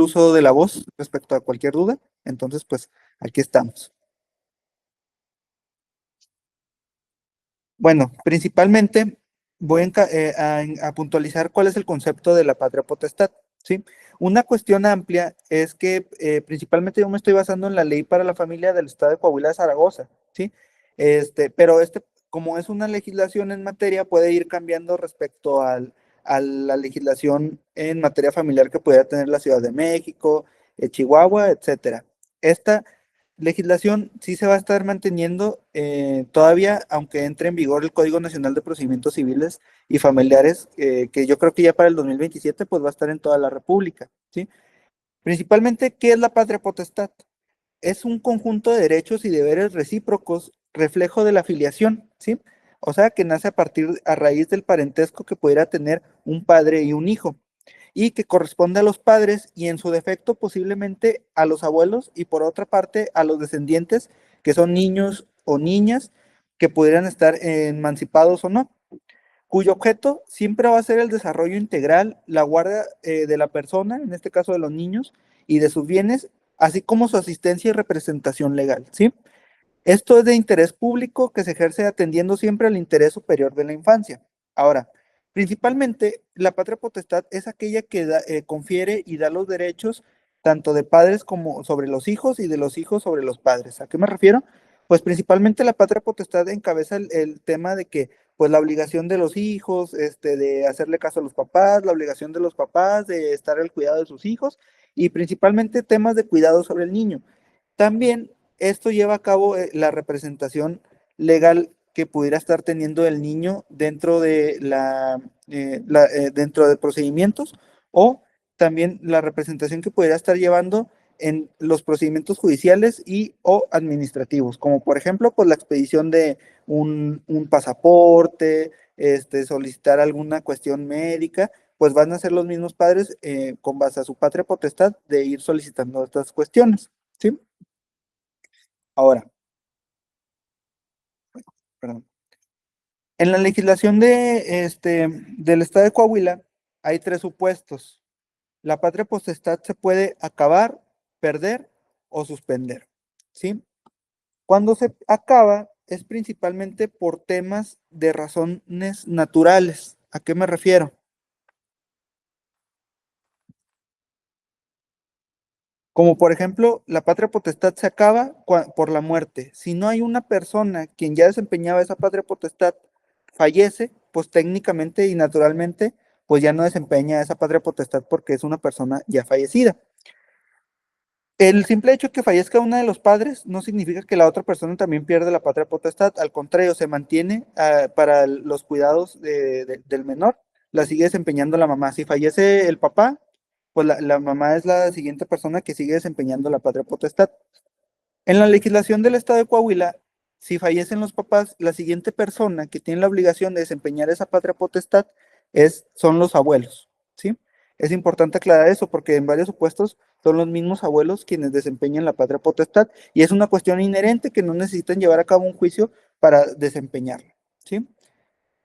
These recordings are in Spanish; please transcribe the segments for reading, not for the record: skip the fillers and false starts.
uso de la voz respecto a cualquier duda. Entonces, pues aquí estamos. Bueno, principalmente voy a puntualizar cuál es el concepto de la patria potestad, ¿sí? Una cuestión amplia es que principalmente yo me estoy basando en la ley para la familia del estado de Coahuila de Zaragoza, ¿sí? Pero como es una legislación en materia, puede ir cambiando respecto a la legislación en materia familiar que pudiera tener la Ciudad de México, Chihuahua, etcétera. Esta legislación sí se va a estar manteniendo todavía, aunque entre en vigor el Código Nacional de Procedimientos Civiles y Familiares, que yo creo que ya para el 2027 pues va a estar en toda la República, ¿sí? Principalmente, ¿qué es la patria potestad? Es un conjunto de derechos y deberes recíprocos, reflejo de la filiación, ¿sí? O sea, que nace a raíz del parentesco que pudiera tener un padre y un hijo y que corresponde a los padres y en su defecto posiblemente a los abuelos y por otra parte a los descendientes que son niños o niñas que pudieran estar emancipados o no, cuyo objeto siempre va a ser el desarrollo integral, la guardia de la persona, en este caso de los niños, y de sus bienes, así como su asistencia y representación legal, ¿sí? Esto es de interés público que se ejerce atendiendo siempre al interés superior de la infancia. Ahora, principalmente, la patria potestad es aquella que confiere y da los derechos tanto de padres como sobre los hijos y de los hijos sobre los padres. ¿A qué me refiero? Pues principalmente la patria potestad encabeza el tema de que, pues la obligación de los hijos, de hacerle caso a los papás, la obligación de los papás de estar al cuidado de sus hijos y principalmente temas de cuidado sobre el niño. También esto lleva a cabo la representación legal que pudiera estar teniendo el niño dentro de dentro de procedimientos o también la representación que pudiera estar llevando en los procedimientos judiciales y o administrativos, como por ejemplo, pues la expedición de un pasaporte, solicitar alguna cuestión médica, pues van a ser los mismos padres con base a su patria potestad de ir solicitando estas cuestiones, ¿sí? Ahora, perdón. En la legislación del estado de Coahuila hay tres supuestos. La patria potestad se puede acabar, perder o suspender, ¿sí? Cuando se acaba es principalmente por temas de razones naturales. ¿A qué me refiero? Como por ejemplo, la patria potestad se acaba por la muerte. Si no hay una persona quien ya desempeñaba esa patria potestad, fallece, pues técnicamente y naturalmente, pues ya no desempeña esa patria potestad porque es una persona ya fallecida. El simple hecho de que fallezca uno de los padres no significa que la otra persona también pierde la patria potestad, al contrario, se mantiene para los cuidados del menor, la sigue desempeñando la mamá. Si fallece el papá, pues la mamá es la siguiente persona que sigue desempeñando la patria potestad. En la legislación del estado de Coahuila, si fallecen los papás, la siguiente persona que tiene la obligación de desempeñar esa patria potestad son los abuelos, ¿sí? Es importante aclarar eso porque en varios supuestos son los mismos abuelos quienes desempeñan la patria potestad y es una cuestión inherente que no necesitan llevar a cabo un juicio para desempeñarla, ¿sí?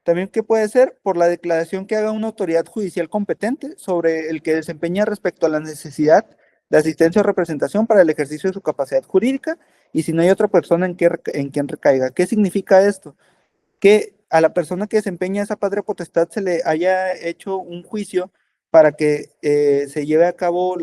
También, ¿qué puede ser? Por la declaración que haga una autoridad judicial competente sobre el que desempeña respecto a la necesidad de asistencia o representación para el ejercicio de su capacidad jurídica y si no hay otra persona en quien recaiga. ¿Qué significa esto? Que a la persona que desempeña esa patria potestad se le haya hecho un juicio para que se lleve a cabo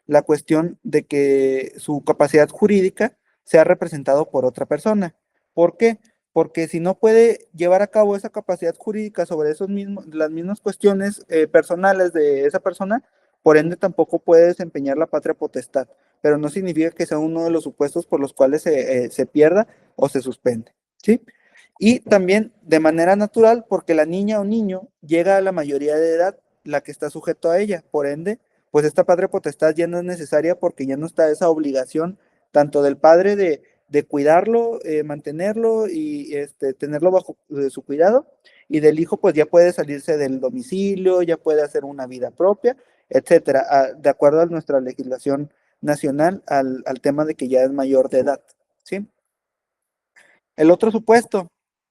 la cuestión de que su capacidad jurídica sea representado por otra persona. ¿Por qué? Porque si no puede llevar a cabo esa capacidad jurídica sobre las mismas cuestiones personales de esa persona, por ende tampoco puede desempeñar la patria potestad, pero no significa que sea uno de los supuestos por los cuales se pierda o se suspende, ¿sí? Y también de manera natural, porque la niña o niño llega a la mayoría de edad, la que está sujeto a ella, por ende, pues esta patria potestad ya no es necesaria porque ya no está esa obligación tanto del padre de cuidarlo, mantenerlo y tenerlo bajo su cuidado, y del hijo pues ya puede salirse del domicilio, ya puede hacer una vida propia, etcétera, de acuerdo a nuestra legislación nacional al tema de que ya es mayor de edad, ¿sí? El otro supuesto,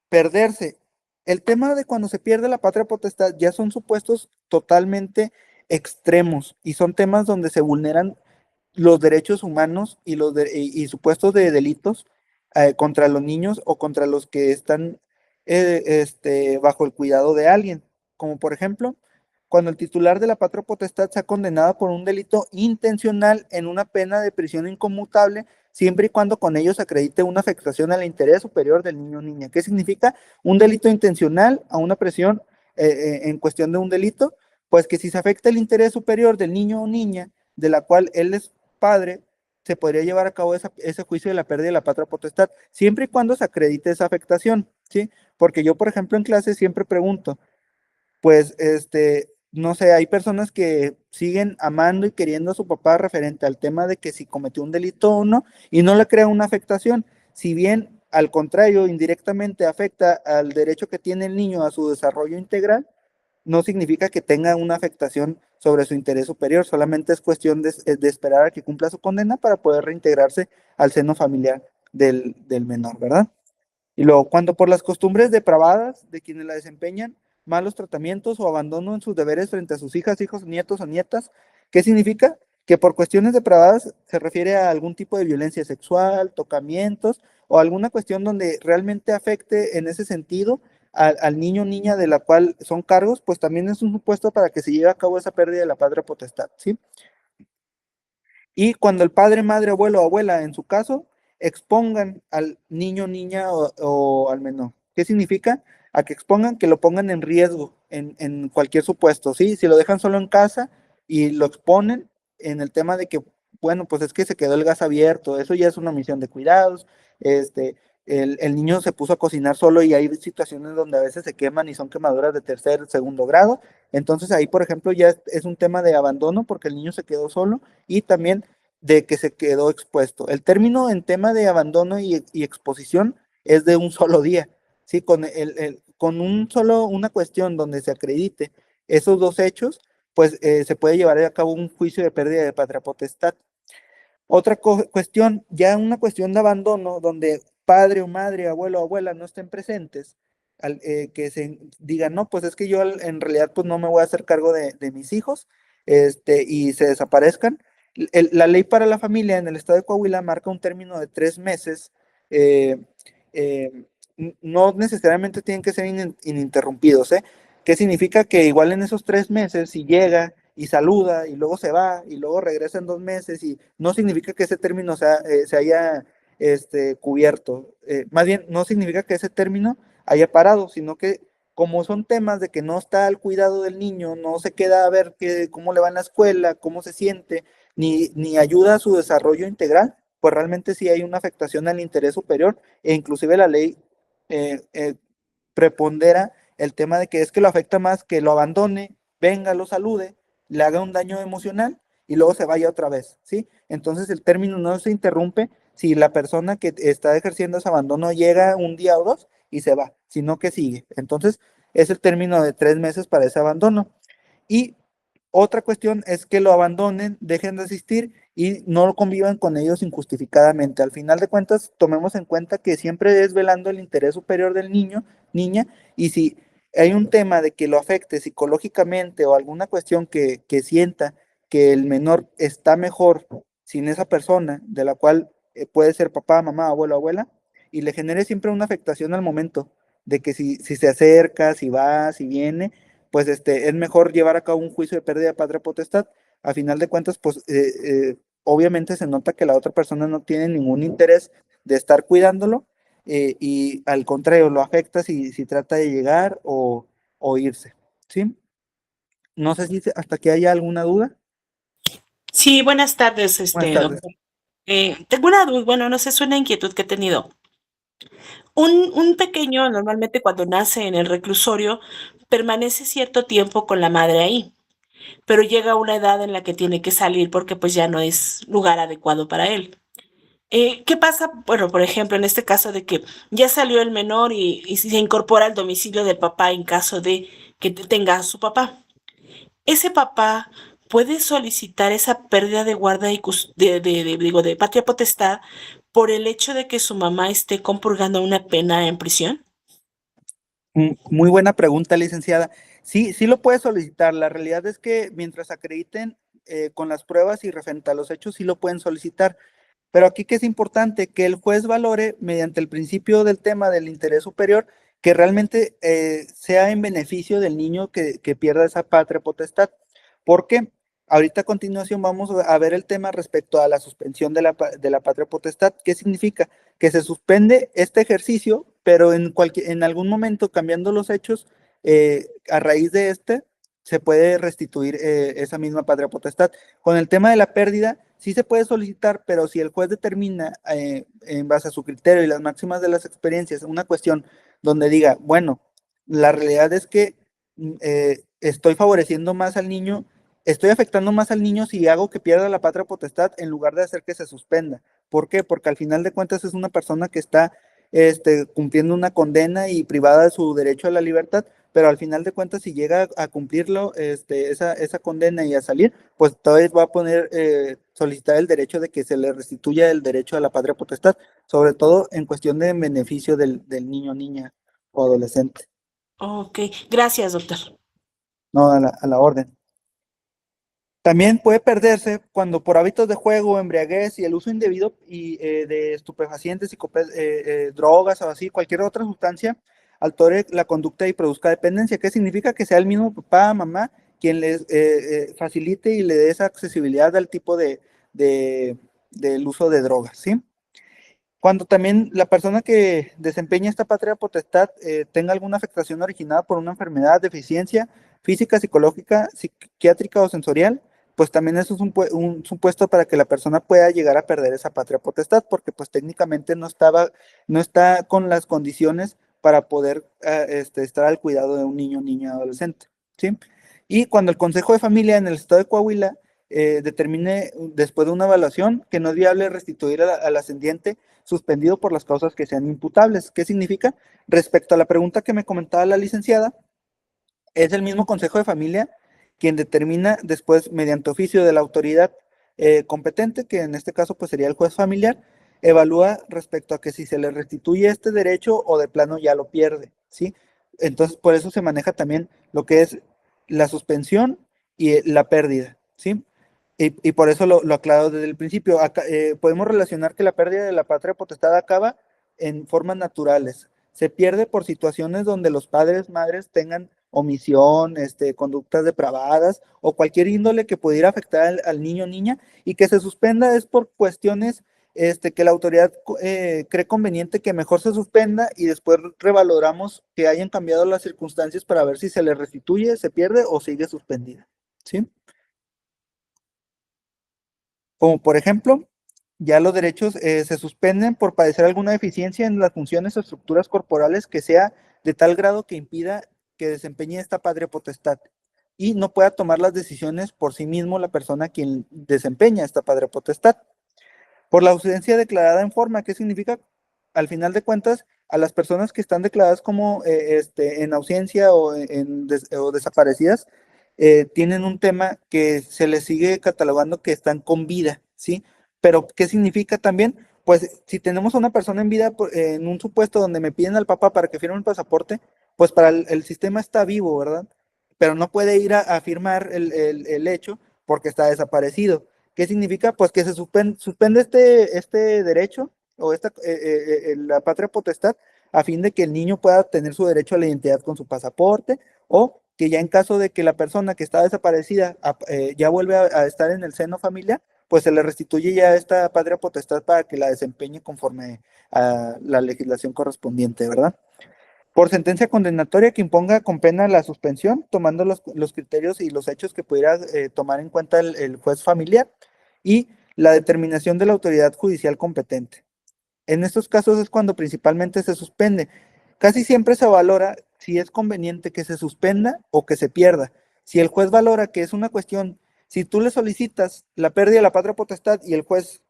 perderse. El tema de cuando se pierde la patria potestad ya son supuestos totalmente extremos y son temas donde se vulneran los derechos humanos y supuestos de delitos contra los niños o contra los que están bajo el cuidado de alguien, como por ejemplo, cuando el titular de la patria potestad sea condenado por un delito intencional en una pena de prisión inconmutable, siempre y cuando con ello se acredite una afectación al interés superior del niño o niña. ¿Qué significa? Un delito intencional a una prisión en cuestión de un delito, pues que si se afecta el interés superior del niño o niña, de la cual él es padre, se podría llevar a cabo ese juicio de la pérdida de la patria potestad, siempre y cuando se acredite esa afectación, ¿sí? Porque yo, por ejemplo, en clase siempre pregunto, pues, no sé, hay personas que siguen amando y queriendo a su papá referente al tema de que si cometió un delito o no, y no le crea una afectación, si bien al contrario, indirectamente afecta al derecho que tiene el niño a su desarrollo integral, no significa que tenga una afectación sobre su interés superior, solamente es cuestión de esperar a que cumpla su condena para poder reintegrarse al seno familiar del menor, ¿verdad? Y luego, cuando por las costumbres depravadas de quienes la desempeñan, malos tratamientos o abandono en sus deberes frente a sus hijas, hijos, nietos o nietas, ¿qué significa? Que por cuestiones depravadas se refiere a algún tipo de violencia sexual, tocamientos o alguna cuestión donde realmente afecte en ese sentido al niño o niña de la cual son cargos, pues también es un supuesto para que se lleve a cabo esa pérdida de la patria potestad, ¿sí? Y cuando el padre, madre, abuelo o abuela, en su caso, expongan al niño, niña o al menor. ¿Qué significa? A que expongan, que lo pongan en riesgo en cualquier supuesto, ¿sí? Si lo dejan solo en casa y lo exponen en el tema de que, bueno, pues es que se quedó el gas abierto, eso ya es una omisión de cuidados, este, el niño se puso a cocinar solo y hay situaciones donde a veces se queman y son quemaduras de tercer, segundo grado, entonces ahí, por ejemplo, ya es un tema de abandono porque el niño se quedó solo y también de que se quedó expuesto. El término en tema de abandono y exposición es de un solo día, ¿sí? Con una cuestión donde se acredite esos dos hechos, pues se puede llevar a cabo un juicio de pérdida de patria potestad. Otra cuestión, ya una cuestión de abandono, donde padre o madre, abuelo o abuela no estén presentes, que se digan, no, pues es que yo en realidad pues no me voy a hacer cargo de mis hijos, y se desaparezcan. La ley para la familia en el estado de Coahuila marca un término de 3 meses, eh, eh, no necesariamente tienen que ser ininterrumpidos, ¿eh? ¿Qué significa? Que igual en esos 3 meses, si llega y saluda y luego se va y luego regresa en 2 meses y no significa que ese término se haya cubierto. Más bien, no significa que ese término haya parado, sino que como son temas de que no está al cuidado del niño, no se queda a ver cómo le va en la escuela, cómo se siente, ni ayuda a su desarrollo integral, pues realmente sí hay una afectación al interés superior e inclusive la ley eh, eh, prepondera el tema de que es que lo afecta más que lo abandone, venga, lo salude, le haga un daño emocional y luego se vaya otra vez, ¿sí? Entonces el término no se interrumpe si la persona que está ejerciendo ese abandono llega un día o dos y se va, sino que sigue. Entonces es el término de 3 meses para ese abandono. Y otra cuestión es que lo abandonen, dejen de asistir y no lo convivan con ellos injustificadamente. Al final de cuentas, tomemos en cuenta que siempre es velando el interés superior del niño, niña, y si hay un tema de que lo afecte psicológicamente o alguna cuestión que sienta que el menor está mejor sin esa persona, de la cual puede ser papá, mamá, abuelo, abuela, y le genere siempre una afectación al momento de que si se acerca, si va, si viene, pues es mejor llevar a cabo un juicio de pérdida de patria potestad. A final de cuentas, pues obviamente se nota que la otra persona no tiene ningún interés de estar cuidándolo y al contrario, lo afecta si trata de llegar o irse, ¿sí? No sé si hasta aquí haya alguna duda. Sí, buenas tardes, Buenas tardes. doctor. Tengo una duda, bueno, no sé, es una inquietud que he tenido. Un pequeño, normalmente cuando nace en el reclusorio, permanece cierto tiempo con la madre ahí, pero llega una edad en la que tiene que salir porque pues ya no es lugar adecuado para él. ¿Qué pasa? Bueno, por ejemplo, en este caso de que ya salió el menor y se incorpora al domicilio del papá en caso de que tenga a su papá. Ese papá puede solicitar esa pérdida de guarda y digo, de patria potestad por el hecho de que su mamá esté compurgando una pena en prisión. Muy buena pregunta, licenciada. Sí, sí lo puede solicitar. La realidad es que mientras acrediten con las pruebas y referente a los hechos, sí lo pueden solicitar. Pero aquí que es importante que el juez valore mediante el principio del tema del interés superior que realmente sea en beneficio del niño que pierda esa patria potestad. ¿Por qué? Ahorita a continuación vamos a ver el tema respecto a la suspensión de la patria potestad. ¿Qué significa? Que se suspende este ejercicio, pero en algún momento cambiando los hechos, a raíz de este, se puede restituir esa misma patria potestad. Con el tema de la pérdida, sí se puede solicitar, pero si el juez determina en base a su criterio y las máximas de las experiencias una cuestión donde diga, bueno, la realidad es que estoy favoreciendo más al niño, estoy afectando más al niño si hago que pierda la patria potestad en lugar de hacer que se suspenda. ¿Por qué? Porque al final de cuentas es una persona que está cumpliendo una condena y privada de su derecho a la libertad, pero al final de cuentas si llega a cumplirlo esa condena y a salir, pues todavía va a poner, solicitar el derecho de que se le restituya el derecho a la patria potestad, sobre todo en cuestión de beneficio del niño, niña o adolescente, Ok, gracias, doctor. no a la orden. También puede perderse cuando por hábitos de juego, embriaguez y el uso indebido de estupefacientes, drogas o así, cualquier otra sustancia, altere la conducta y produzca dependencia. ¿Qué significa? Que sea el mismo papá, mamá, quien les facilite y le dé esa accesibilidad al tipo de, del uso de drogas, ¿sí? Cuando también la persona que desempeña esta patria potestad tenga alguna afectación originada por una enfermedad, deficiencia física, psicológica, psiquiátrica o sensorial, pues también eso es un supuesto para que la persona pueda llegar a perder esa patria potestad, porque pues técnicamente no está con las condiciones para poder estar al cuidado de un niño, niña, adolescente, ¿sí? Y cuando el Consejo de Familia en el estado de Coahuila determine, después de una evaluación, que no es viable restituir al ascendiente suspendido por las causas que sean imputables. ¿Qué significa? Respecto a la pregunta que me comentaba la licenciada, es el mismo Consejo de Familia quien determina después, mediante oficio de la autoridad competente, que en este caso pues sería el juez familiar, evalúa respecto a que si se le restituye este derecho o de plano ya lo pierde, ¿sí? Entonces, por eso se maneja también lo que es la suspensión y la pérdida, ¿sí? Y por eso lo aclaro desde el principio. Acá, podemos relacionar que la pérdida de la patria potestad acaba en formas naturales. Se pierde por situaciones donde los padres, madres tengan omisión, conductas depravadas o cualquier índole que pudiera afectar al niño o niña, y que se suspenda es por cuestiones que la autoridad cree conveniente que mejor se suspenda y después revaloramos que hayan cambiado las circunstancias para ver si se le restituye, se pierde o sigue suspendida. ¿Sí? Como por ejemplo, ya los derechos se suspenden por padecer alguna deficiencia en las funciones o estructuras corporales que sea de tal grado que impida que desempeñe esta patria potestad y no pueda tomar las decisiones por sí mismo la persona quien desempeña esta patria potestad. Por la ausencia declarada en forma, ¿qué significa? Al final de cuentas, a las personas que están declaradas como en ausencia o desaparecidas, tienen un tema que se les sigue catalogando que están con vida, ¿sí? Pero, ¿qué significa también? Pues si tenemos a una persona en vida en un supuesto donde me piden al papá para que firme el pasaporte, pues para el sistema está vivo, ¿verdad? Pero no puede ir a firmar el hecho porque está desaparecido. ¿Qué significa? Pues que se suspende este derecho o la patria potestad a fin de que el niño pueda tener su derecho a la identidad con su pasaporte, o que ya en caso de que la persona que está desaparecida ya vuelve a estar en el seno familiar, pues se le restituye ya esta patria potestad para que la desempeñe conforme a la legislación correspondiente, ¿verdad? Por sentencia condenatoria que imponga con pena la suspensión, tomando los criterios y los hechos que pudiera tomar en cuenta el juez familiar, y la determinación de la autoridad judicial competente. En estos casos es cuando principalmente se suspende. Casi siempre se valora si es conveniente que se suspenda o que se pierda. Si el juez valora que es una cuestión, si tú le solicitas la pérdida de la patria potestad y el juez,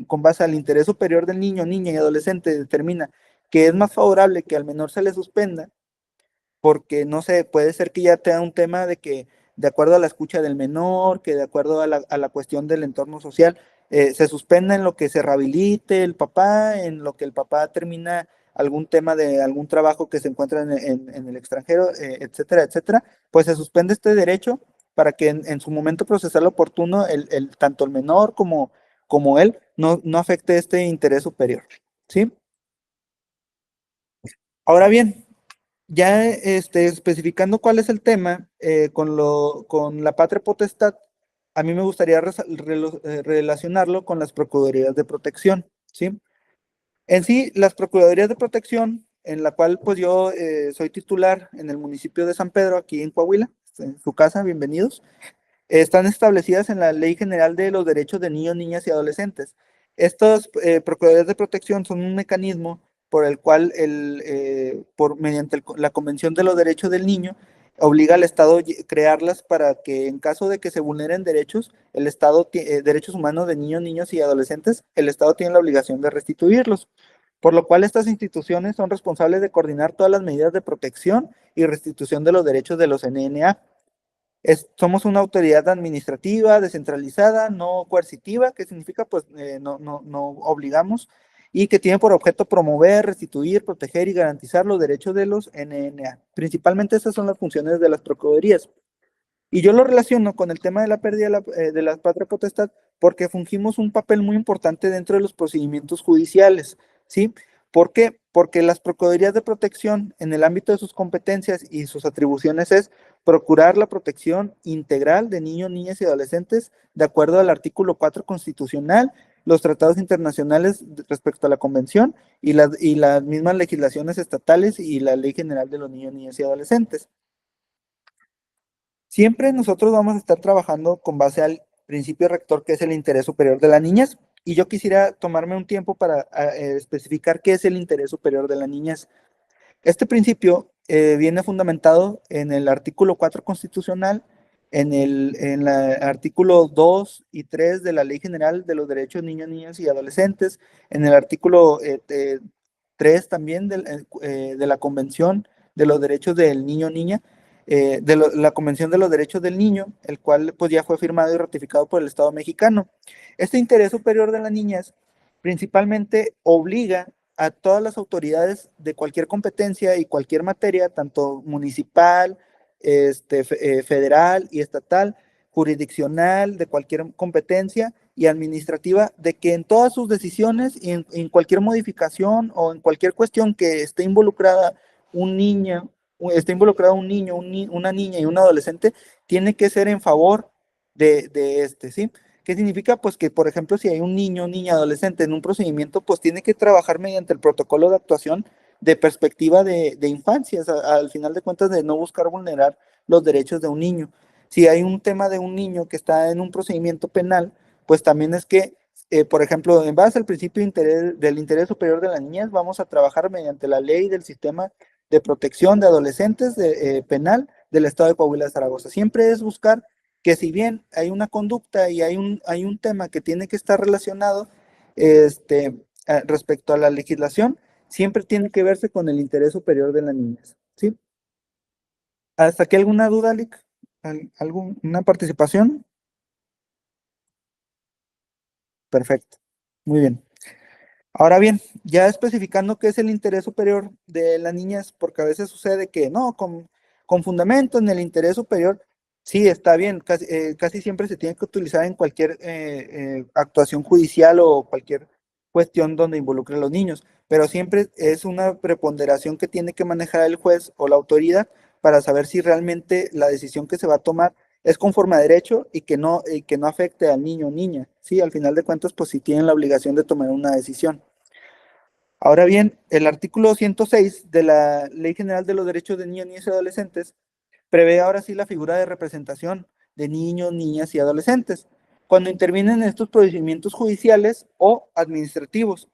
con base al interés superior del niño, niña y adolescente, determina que es más favorable que al menor se le suspenda, porque no sé, puede ser que ya tenga un tema de que, de acuerdo a la escucha del menor, que de acuerdo a la cuestión del entorno social, se suspenda en lo que se rehabilite el papá, en lo que el papá termina algún tema de algún trabajo que se encuentra en el extranjero, etcétera, etcétera, pues se suspende este derecho para que en su momento procesal oportuno, tanto el menor como él no afecte este interés superior, ¿sí? Ahora bien, ya especificando cuál es el tema, con la patria potestad, a mí me gustaría relacionarlo con las procuradurías de protección, ¿sí? En sí, las procuradurías de protección, en la cual pues yo soy titular en el municipio de San Pedro, aquí en Coahuila, en su casa, bienvenidos. Están establecidas en la Ley General de los Derechos de Niños, Niñas y Adolescentes. Estas Procuradurías de Protección son un mecanismo por el cual, mediante la Convención de los Derechos del Niño, obliga al Estado a crearlas para que en caso de que se vulneren derechos, derechos humanos de niños, niños y adolescentes, el Estado tiene la obligación de restituirlos. Por lo cual estas instituciones son responsables de coordinar todas las medidas de protección y restitución de los derechos de los NNA. Somos una autoridad administrativa, descentralizada, no coercitiva, que significa pues no obligamos, y que tiene por objeto promover, restituir, proteger y garantizar los derechos de los NNA. Principalmente esas son las funciones de las procuradurías. Y yo lo relaciono con el tema de la pérdida de la patria potestad porque fungimos un papel muy importante dentro de los procedimientos judiciales, ¿sí? ¿Por qué? Porque las procuradurías de protección en el ámbito de sus competencias y sus atribuciones es procurar la protección integral de niños, niñas y adolescentes de acuerdo al artículo 4 constitucional, los tratados internacionales respecto a la convención y las mismas legislaciones estatales y la Ley General de los Niños, Niñas y Adolescentes. Siempre nosotros vamos a estar trabajando con base al principio rector, que es el interés superior de la niñez, y yo quisiera tomarme un tiempo para especificar qué es el interés superior de la niñez. Este principio viene fundamentado en el artículo 4 constitucional, en el artículo 2 y 3 de la Ley General de los Derechos de Niños, Niñas y Adolescentes, en el artículo 3 también de la Convención de los Derechos del Niño, Niña, la Convención de los Derechos del Niño, el cual pues ya fue firmado y ratificado por el Estado mexicano. Este interés superior de la niñez principalmente obliga a todas las autoridades de cualquier competencia y cualquier materia, tanto municipal, federal y estatal, jurisdiccional, de cualquier competencia y administrativa, de que en todas sus decisiones y en cualquier modificación o en cualquier cuestión que esté involucrada un niño, una niña y un adolescente, tiene que ser en favor ¿sí? ¿Qué significa? Pues que, por ejemplo, si hay un niño, niña, adolescente en un procedimiento, pues tiene que trabajar mediante el protocolo de actuación de perspectiva de infancia, al final de cuentas, de no buscar vulnerar los derechos de un niño. Si hay un tema de un niño que está en un procedimiento penal, pues también es que, por ejemplo, en base al principio del interés superior de la niñez, vamos a trabajar mediante la ley del sistema de protección de adolescentes penal del Estado de Coahuila de Zaragoza. Siempre es buscar que si bien hay una conducta y hay un tema que tiene que estar relacionado respecto a la legislación, siempre tiene que verse con el interés superior de la niñez, ¿sí? ¿Hasta aquí alguna duda, Alic? ¿Alguna participación? Perfecto, muy bien. Ahora bien, ya especificando qué es el interés superior de las niñas, porque a veces sucede que no, con fundamento en el interés superior, sí, está bien, casi siempre se tiene que utilizar en cualquier actuación judicial o cualquier cuestión donde involucre a los niños, pero siempre es una preponderación que tiene que manejar el juez o la autoridad para saber si realmente la decisión que se va a tomar es conforme a derecho y que no afecte al niño o niña. Sí, al final de cuentas, pues sí tienen la obligación de tomar una decisión. Ahora bien, el artículo 106 de la Ley General de los Derechos de Niños, Niñas y Adolescentes prevé ahora sí la figura de representación de niños, niñas y adolescentes cuando intervienen en estos procedimientos judiciales o administrativos.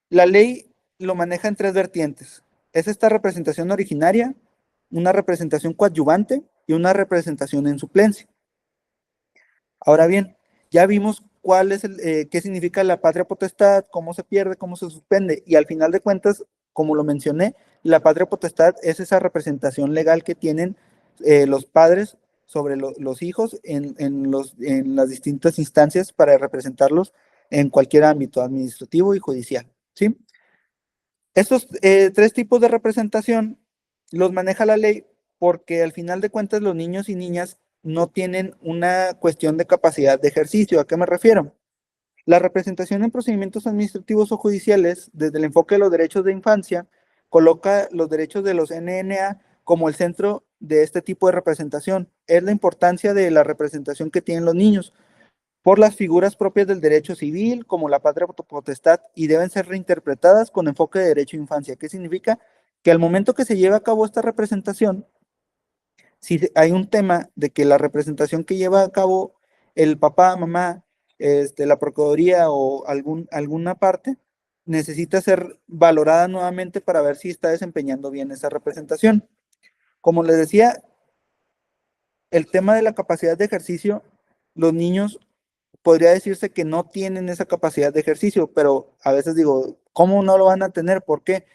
La ley lo maneja en tres vertientes. Es esta representación originaria, una representación coadyuvante y una representación en suplencia. Ahora bien, ya vimos qué significa la patria potestad, cómo se pierde, cómo se suspende, y al final de cuentas, como lo mencioné, la patria potestad es esa representación legal que tienen los padres sobre los hijos en las distintas instancias para representarlos en cualquier ámbito administrativo y judicial, ¿sí? Estos tres tipos de representación los maneja la ley porque al final de cuentas los niños y niñas no tienen una cuestión de capacidad de ejercicio. ¿A qué me refiero? La representación en procedimientos administrativos o judiciales, desde el enfoque de los derechos de infancia, coloca los derechos de los NNA como el centro de este tipo de representación. Es la importancia de la representación que tienen los niños por las figuras propias del derecho civil, como la patria potestad, y deben ser reinterpretadas con enfoque de derecho de infancia. ¿Qué significa? Que al momento que se lleve a cabo esta representación, si hay un tema de que la representación que lleva a cabo el papá, mamá, la procuraduría o alguna parte, necesita ser valorada nuevamente para ver si está desempeñando bien esa representación. Como les decía, el tema de la capacidad de ejercicio, los niños podría decirse que no tienen esa capacidad de ejercicio, pero a veces digo, ¿cómo no lo van a tener? ¿Por qué?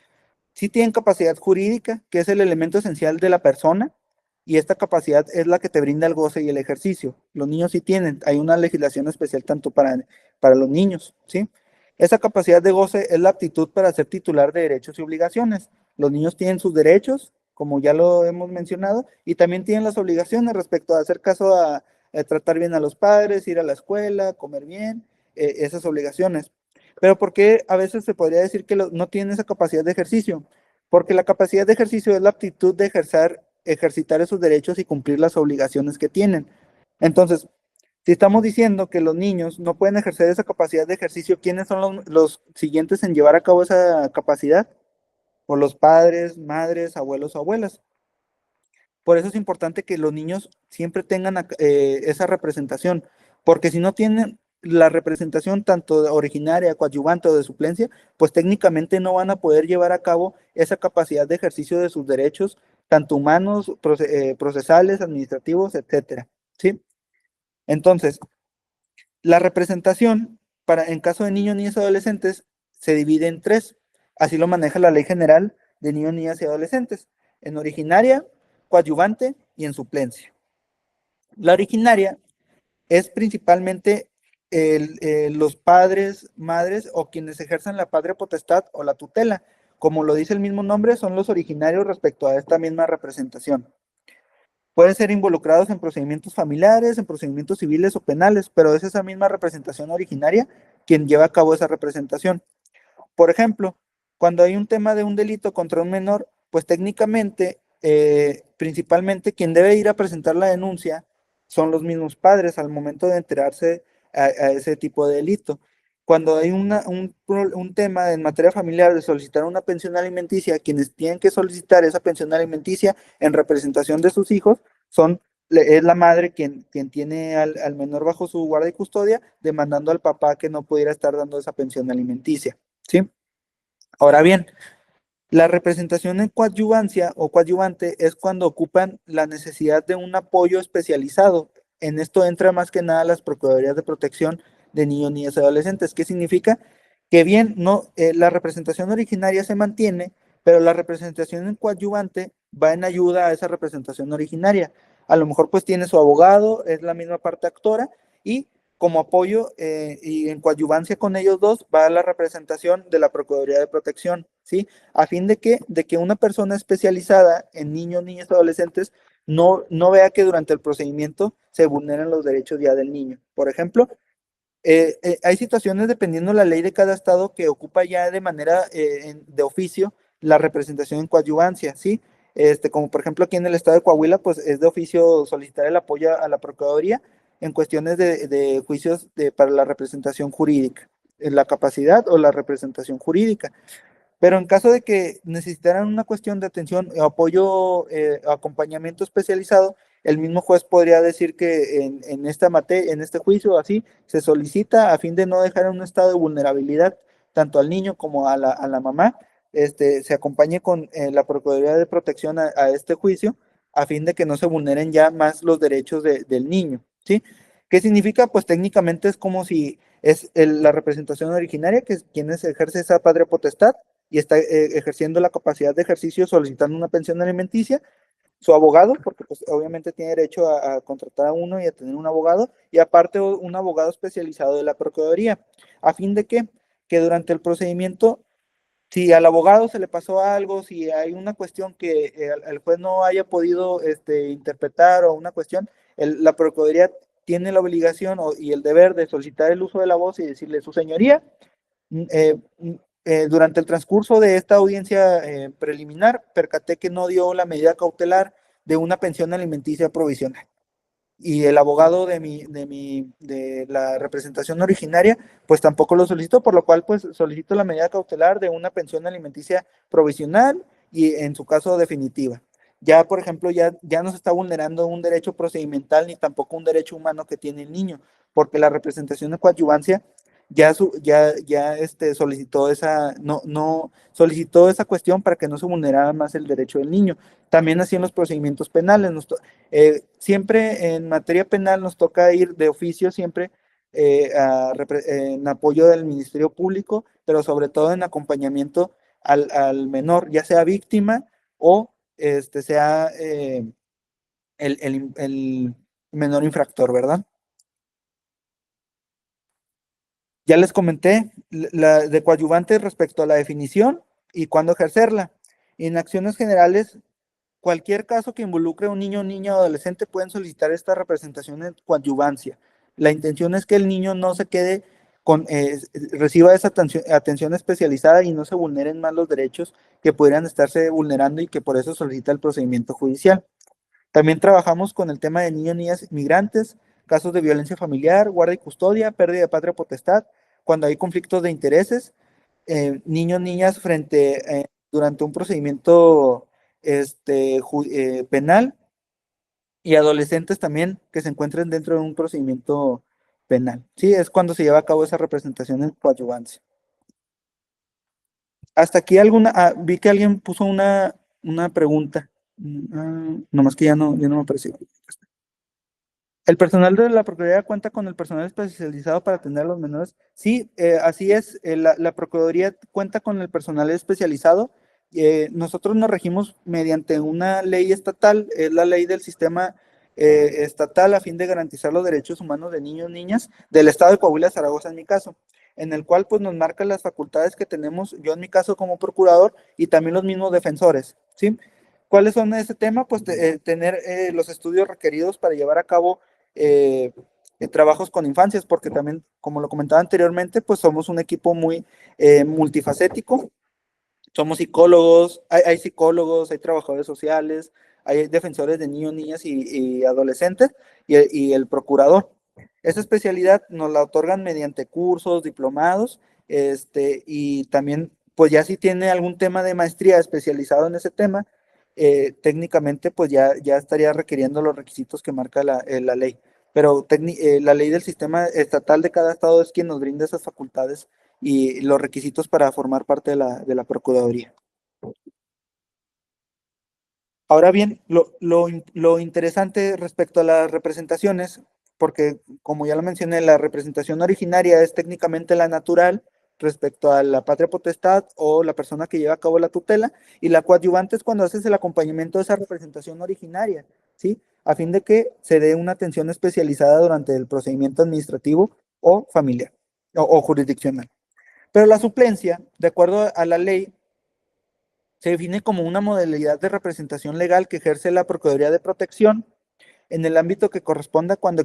Sí tienen capacidad jurídica, que es el elemento esencial de la persona, y esta capacidad es la que te brinda el goce y el ejercicio. Los niños sí tienen, hay una legislación especial tanto para los niños, ¿sí? Esa capacidad de goce es la aptitud para ser titular de derechos y obligaciones. Los niños tienen sus derechos, como ya lo hemos mencionado, y también tienen las obligaciones respecto a hacer caso a tratar bien a los padres, ir a la escuela, comer bien, esas obligaciones. Pero ¿por qué a veces se podría decir que no tienen esa capacidad de ejercicio? Porque la capacidad de ejercicio es la aptitud de ejercitar esos derechos y cumplir las obligaciones que tienen. Entonces, si estamos diciendo que los niños no pueden ejercer esa capacidad de ejercicio, ¿quiénes son los siguientes en llevar a cabo esa capacidad? Por los padres, madres, abuelos o abuelas. Por eso es importante que los niños siempre tengan esa representación, porque si no tienen la representación tanto originaria, coadyuvante o de suplencia, pues técnicamente no van a poder llevar a cabo esa capacidad de ejercicio de sus derechos, tanto humanos, procesales, administrativos, etcétera. ¿Sí? Entonces, la representación en caso de niños, niñas y adolescentes se divide en tres. Así lo maneja la Ley General de Niños, Niñas y Adolescentes: en originaria, coadyuvante y en suplencia. La originaria es principalmente los padres, madres o quienes ejerzan la patria potestad o la tutela. Como lo dice el mismo nombre, son los originarios respecto a esta misma representación. Pueden ser involucrados en procedimientos familiares, en procedimientos civiles o penales, pero es esa misma representación originaria quien lleva a cabo esa representación. Por ejemplo, cuando hay un tema de un delito contra un menor, pues técnicamente, principalmente quien debe ir a presentar la denuncia son los mismos padres al momento de enterarse a ese tipo de delito. Cuando hay un tema en materia familiar de solicitar una pensión alimenticia, quienes tienen que solicitar esa pensión alimenticia en representación de sus hijos es la madre quien tiene al menor bajo su guardia y custodia, demandando al papá que no pudiera estar dando esa pensión alimenticia. ¿Sí? Ahora bien, la representación en coadyuvancia o coadyuvante es cuando ocupan la necesidad de un apoyo especializado. En esto entra más que nada las Procuradurías de Protección de Niños, Niñas y Adolescentes. ¿Qué significa? Que bien, no, la representación originaria se mantiene, pero la representación en coadyuvante va en ayuda a esa representación originaria. A lo mejor pues tiene su abogado, es la misma parte actora, y como apoyo y en coadyuvancia con ellos dos va la representación de la Procuraduría de Protección, ¿sí? A fin de que una persona especializada en niños, niñas y adolescentes no vea que durante el procedimiento se vulneran los derechos ya del niño. Por ejemplo, hay situaciones, dependiendo de la ley de cada estado, que ocupa ya de manera de oficio la representación en coadyuvancia, ¿sí? Como por ejemplo aquí en el estado de Coahuila, pues es de oficio solicitar el apoyo a la Procuraduría en cuestiones de juicios para la representación jurídica, en la capacidad o la representación jurídica. Pero en caso de que necesitaran una cuestión de atención, apoyo, acompañamiento especializado, el mismo juez podría decir que en esta materia, en este juicio, así, se solicita a fin de no dejar en un estado de vulnerabilidad tanto al niño como a la mamá, se acompañe con la Procuraduría de Protección a este juicio, a fin de que no se vulneren ya más los derechos del niño, ¿sí? ¿Qué significa? Pues técnicamente es como si es la representación originaria, que es quienes ejerce esa patria potestad, y está ejerciendo la capacidad de ejercicio solicitando una pensión alimenticia, su abogado, porque pues obviamente tiene derecho a contratar a uno y a tener un abogado, y aparte un abogado especializado de la Procuraduría, a fin de que durante el procedimiento si al abogado se le pasó algo, si hay una cuestión que el juez no haya podido interpretar o una cuestión, la Procuraduría tiene la obligación y el deber de solicitar el uso de la voz y decirle, su señoría, mm, eh, mm, durante el transcurso de esta audiencia preliminar, percaté que no dio la medida cautelar de una pensión alimenticia provisional. Y el abogado de la representación originaria, pues tampoco lo solicitó, por lo cual pues solicito la medida cautelar de una pensión alimenticia provisional y en su caso definitiva. Ya, por ejemplo, ya no se está vulnerando un derecho procedimental ni tampoco un derecho humano que tiene el niño, porque la representación de coadyuvancia solicitó no solicitó esa cuestión para que no se vulnerara más el derecho del niño. También así en los procedimientos penales, siempre en materia penal nos toca ir de oficio siempre en apoyo del Ministerio Público, pero sobre todo en acompañamiento al menor, ya sea víctima o sea el menor infractor, ¿verdad? Ya les comenté la de coadyuvante respecto a la definición y cuándo ejercerla. En acciones generales, cualquier caso que involucre a un niño, niña o adolescente pueden solicitar esta representación en coadyuvancia. La intención es que el niño no se quede reciba esa atención especializada y no se vulneren más los derechos que pudieran estarse vulnerando y que por eso solicita el procedimiento judicial. También trabajamos con el tema de niños, niñas migrantes, casos de violencia familiar, guardia y custodia, pérdida de patria potestad, cuando hay conflictos de intereses, niños, niñas durante un procedimiento penal y adolescentes también que se encuentren dentro de un procedimiento penal. Sí, es cuando se lleva a cabo esa representación en coadyuvancia. Hasta aquí vi que alguien puso una pregunta. Nomás que ya no me apareció. ¿El personal de la Procuraduría cuenta con el personal especializado para atender a los menores? Sí, así es. La Procuraduría cuenta con el personal especializado. Nosotros nos regimos mediante una ley estatal, es la ley del sistema estatal a fin de garantizar los derechos humanos de niños y niñas del Estado de Coahuila, Zaragoza en mi caso, en el cual pues nos marca las facultades que tenemos, yo en mi caso como procurador y también los mismos defensores, ¿sí? ¿Cuáles son ese tema? Pues tener los estudios requeridos para llevar a cabo eh, trabajos con infancias, porque también, como lo comentaba anteriormente, pues somos un equipo muy multifacético. Somos psicólogos, hay psicólogos, hay trabajadores sociales, hay defensores de niños, niñas y adolescentes y el procurador. Esa especialidad nos la otorgan mediante cursos, diplomados, y también, pues ya si tiene algún tema de maestría especializado en ese tema, técnicamente pues ya estaría requiriendo los requisitos que marca la ley. Pero la ley del sistema estatal de cada estado es quien nos brinda esas facultades y los requisitos para formar parte de la Procuraduría. Ahora bien, lo interesante respecto a las representaciones, porque como ya lo mencioné, la representación originaria es técnicamente la natural respecto a la patria potestad o la persona que lleva a cabo la tutela, y la coadyuvante es cuando haces el acompañamiento de esa representación originaria, ¿sí? A fin de que se dé una atención especializada durante el procedimiento administrativo o familiar o jurisdiccional. Pero la suplencia, de acuerdo a la ley, se define como una modalidad de representación legal que ejerce la Procuraduría de Protección en el ámbito que corresponda cuando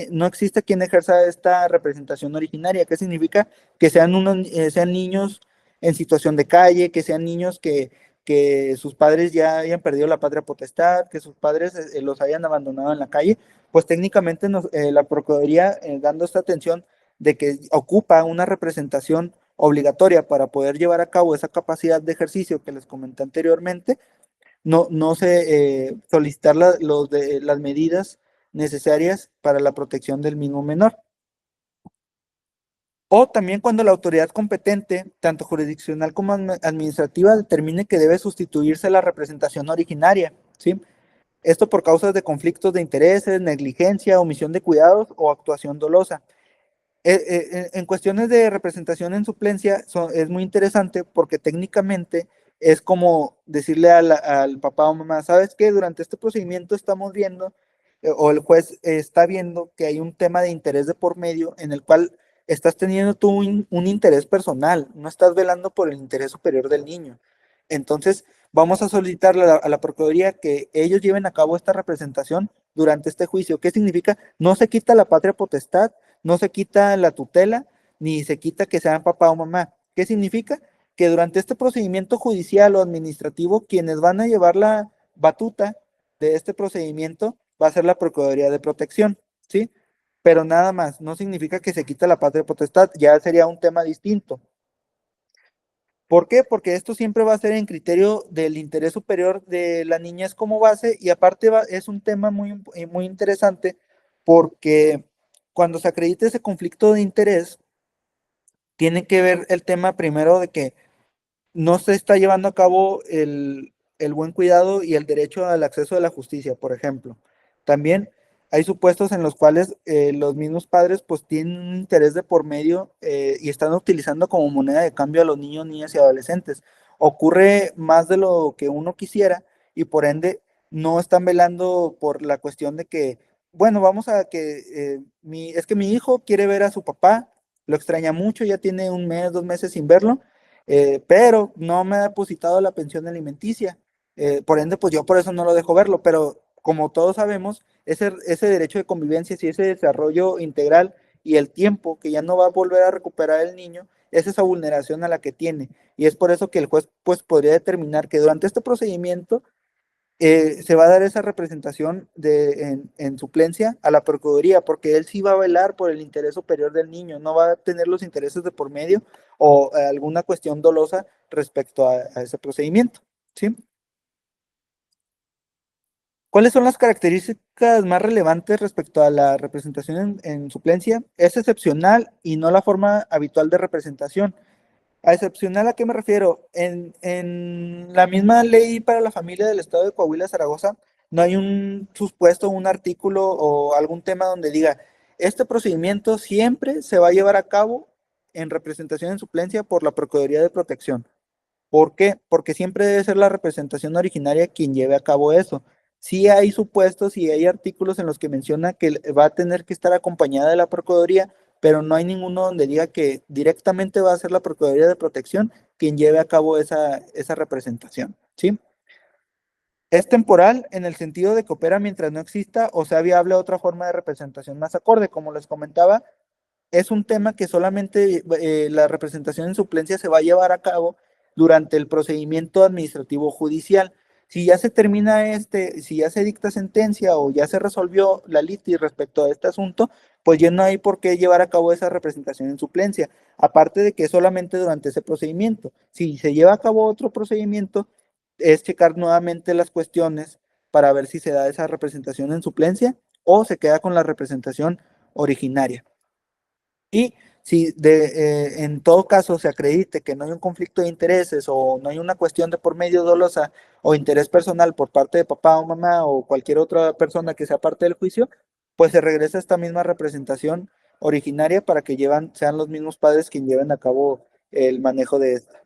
no existe quien ejerza esta representación originaria. ¿Qué significa? Que sean niños en situación de calle, que sean niños que sus padres ya hayan perdido la patria potestad, que sus padres los hayan abandonado en la calle, pues técnicamente la Procuraduría, dando esta atención de que ocupa una representación obligatoria para poder llevar a cabo esa capacidad de ejercicio que les comenté anteriormente, no se solicitar las medidas necesarias para la protección del mismo menor. O también cuando la autoridad competente, tanto jurisdiccional como administrativa, determine que debe sustituirse la representación originaria, ¿sí? Esto por causas de conflictos de intereses, negligencia, omisión de cuidados o actuación dolosa. En cuestiones de representación en suplencia es muy interesante porque técnicamente es como decirle al papá o mamá, ¿sabes qué? Durante este procedimiento estamos viendo, o el juez está viendo que hay un tema de interés de por medio en el cual estás teniendo tú un interés personal, no estás velando por el interés superior del niño. Entonces, vamos a solicitarle a la Procuraduría que ellos lleven a cabo esta representación durante este juicio. ¿Qué significa? No se quita la patria potestad, no se quita la tutela, ni se quita que sean papá o mamá. ¿Qué significa? Que durante este procedimiento judicial o administrativo, quienes van a llevar la batuta de este procedimiento va a ser la Procuraduría de Protección, ¿sí? Pero nada más, no significa que se quita la patria potestad, ya sería un tema distinto. ¿Por qué? Porque esto siempre va a ser en criterio del interés superior de la niñez como base y aparte es un tema muy interesante porque cuando se acredite ese conflicto de interés, tiene que ver el tema primero de que no se está llevando a cabo el buen cuidado y el derecho al acceso a la justicia, por ejemplo. También hay supuestos en los cuales los mismos padres pues tienen un interés de por medio y están utilizando como moneda de cambio a los niños, niñas y adolescentes. Ocurre más de lo que uno quisiera y por ende no están velando por la cuestión de que, bueno, vamos a que es que mi hijo quiere ver a su papá, lo extraña mucho, ya tiene un mes, 2 meses sin verlo, pero no me ha depositado la pensión alimenticia. Por ende, pues yo por eso no lo dejo verlo, pero como todos sabemos, ese derecho de convivencia y ese desarrollo integral y el tiempo que ya no va a volver a recuperar el niño, es esa vulneración a la que tiene. Y es por eso que el juez pues podría determinar que durante este procedimiento se va a dar esa representación en suplencia a la Procuraduría, porque él sí va a velar por el interés superior del niño, no va a tener los intereses de por medio o alguna cuestión dolosa respecto a ese procedimiento, ¿sí? ¿Cuáles son las características más relevantes respecto a la representación en suplencia? Es excepcional y no la forma habitual de representación. A excepcional, ¿a qué me refiero? En la misma ley para la familia del estado de Coahuila, Zaragoza, no hay un supuesto, un artículo o algún tema donde diga, este procedimiento siempre se va a llevar a cabo en representación en suplencia por la Procuraduría de Protección. ¿Por qué? Porque siempre debe ser la representación originaria quien lleve a cabo eso. Sí hay supuestos y hay artículos en los que menciona que va a tener que estar acompañada de la Procuraduría, pero no hay ninguno donde diga que directamente va a ser la Procuraduría de Protección quien lleve a cabo esa representación, ¿sí? Es temporal en el sentido de que opera mientras no exista o sea viable otra forma de representación más acorde. Como les comentaba, es un tema que solamente la representación en suplencia se va a llevar a cabo durante el procedimiento administrativo judicial. Si ya se termina si ya se dicta sentencia o ya se resolvió la litis respecto a este asunto, pues ya no hay por qué llevar a cabo esa representación en suplencia. Aparte de que es solamente durante ese procedimiento. Si se lleva a cabo otro procedimiento, es checar nuevamente las cuestiones para ver si se da esa representación en suplencia o se queda con la representación originaria. Y si en todo caso se acredite que no hay un conflicto de intereses o no hay una cuestión de por medio dolosa o interés personal por parte de papá o mamá o cualquier otra persona que sea parte del juicio, pues se regresa a esta misma representación originaria para que sean los mismos padres quienes lleven a cabo el manejo de esta.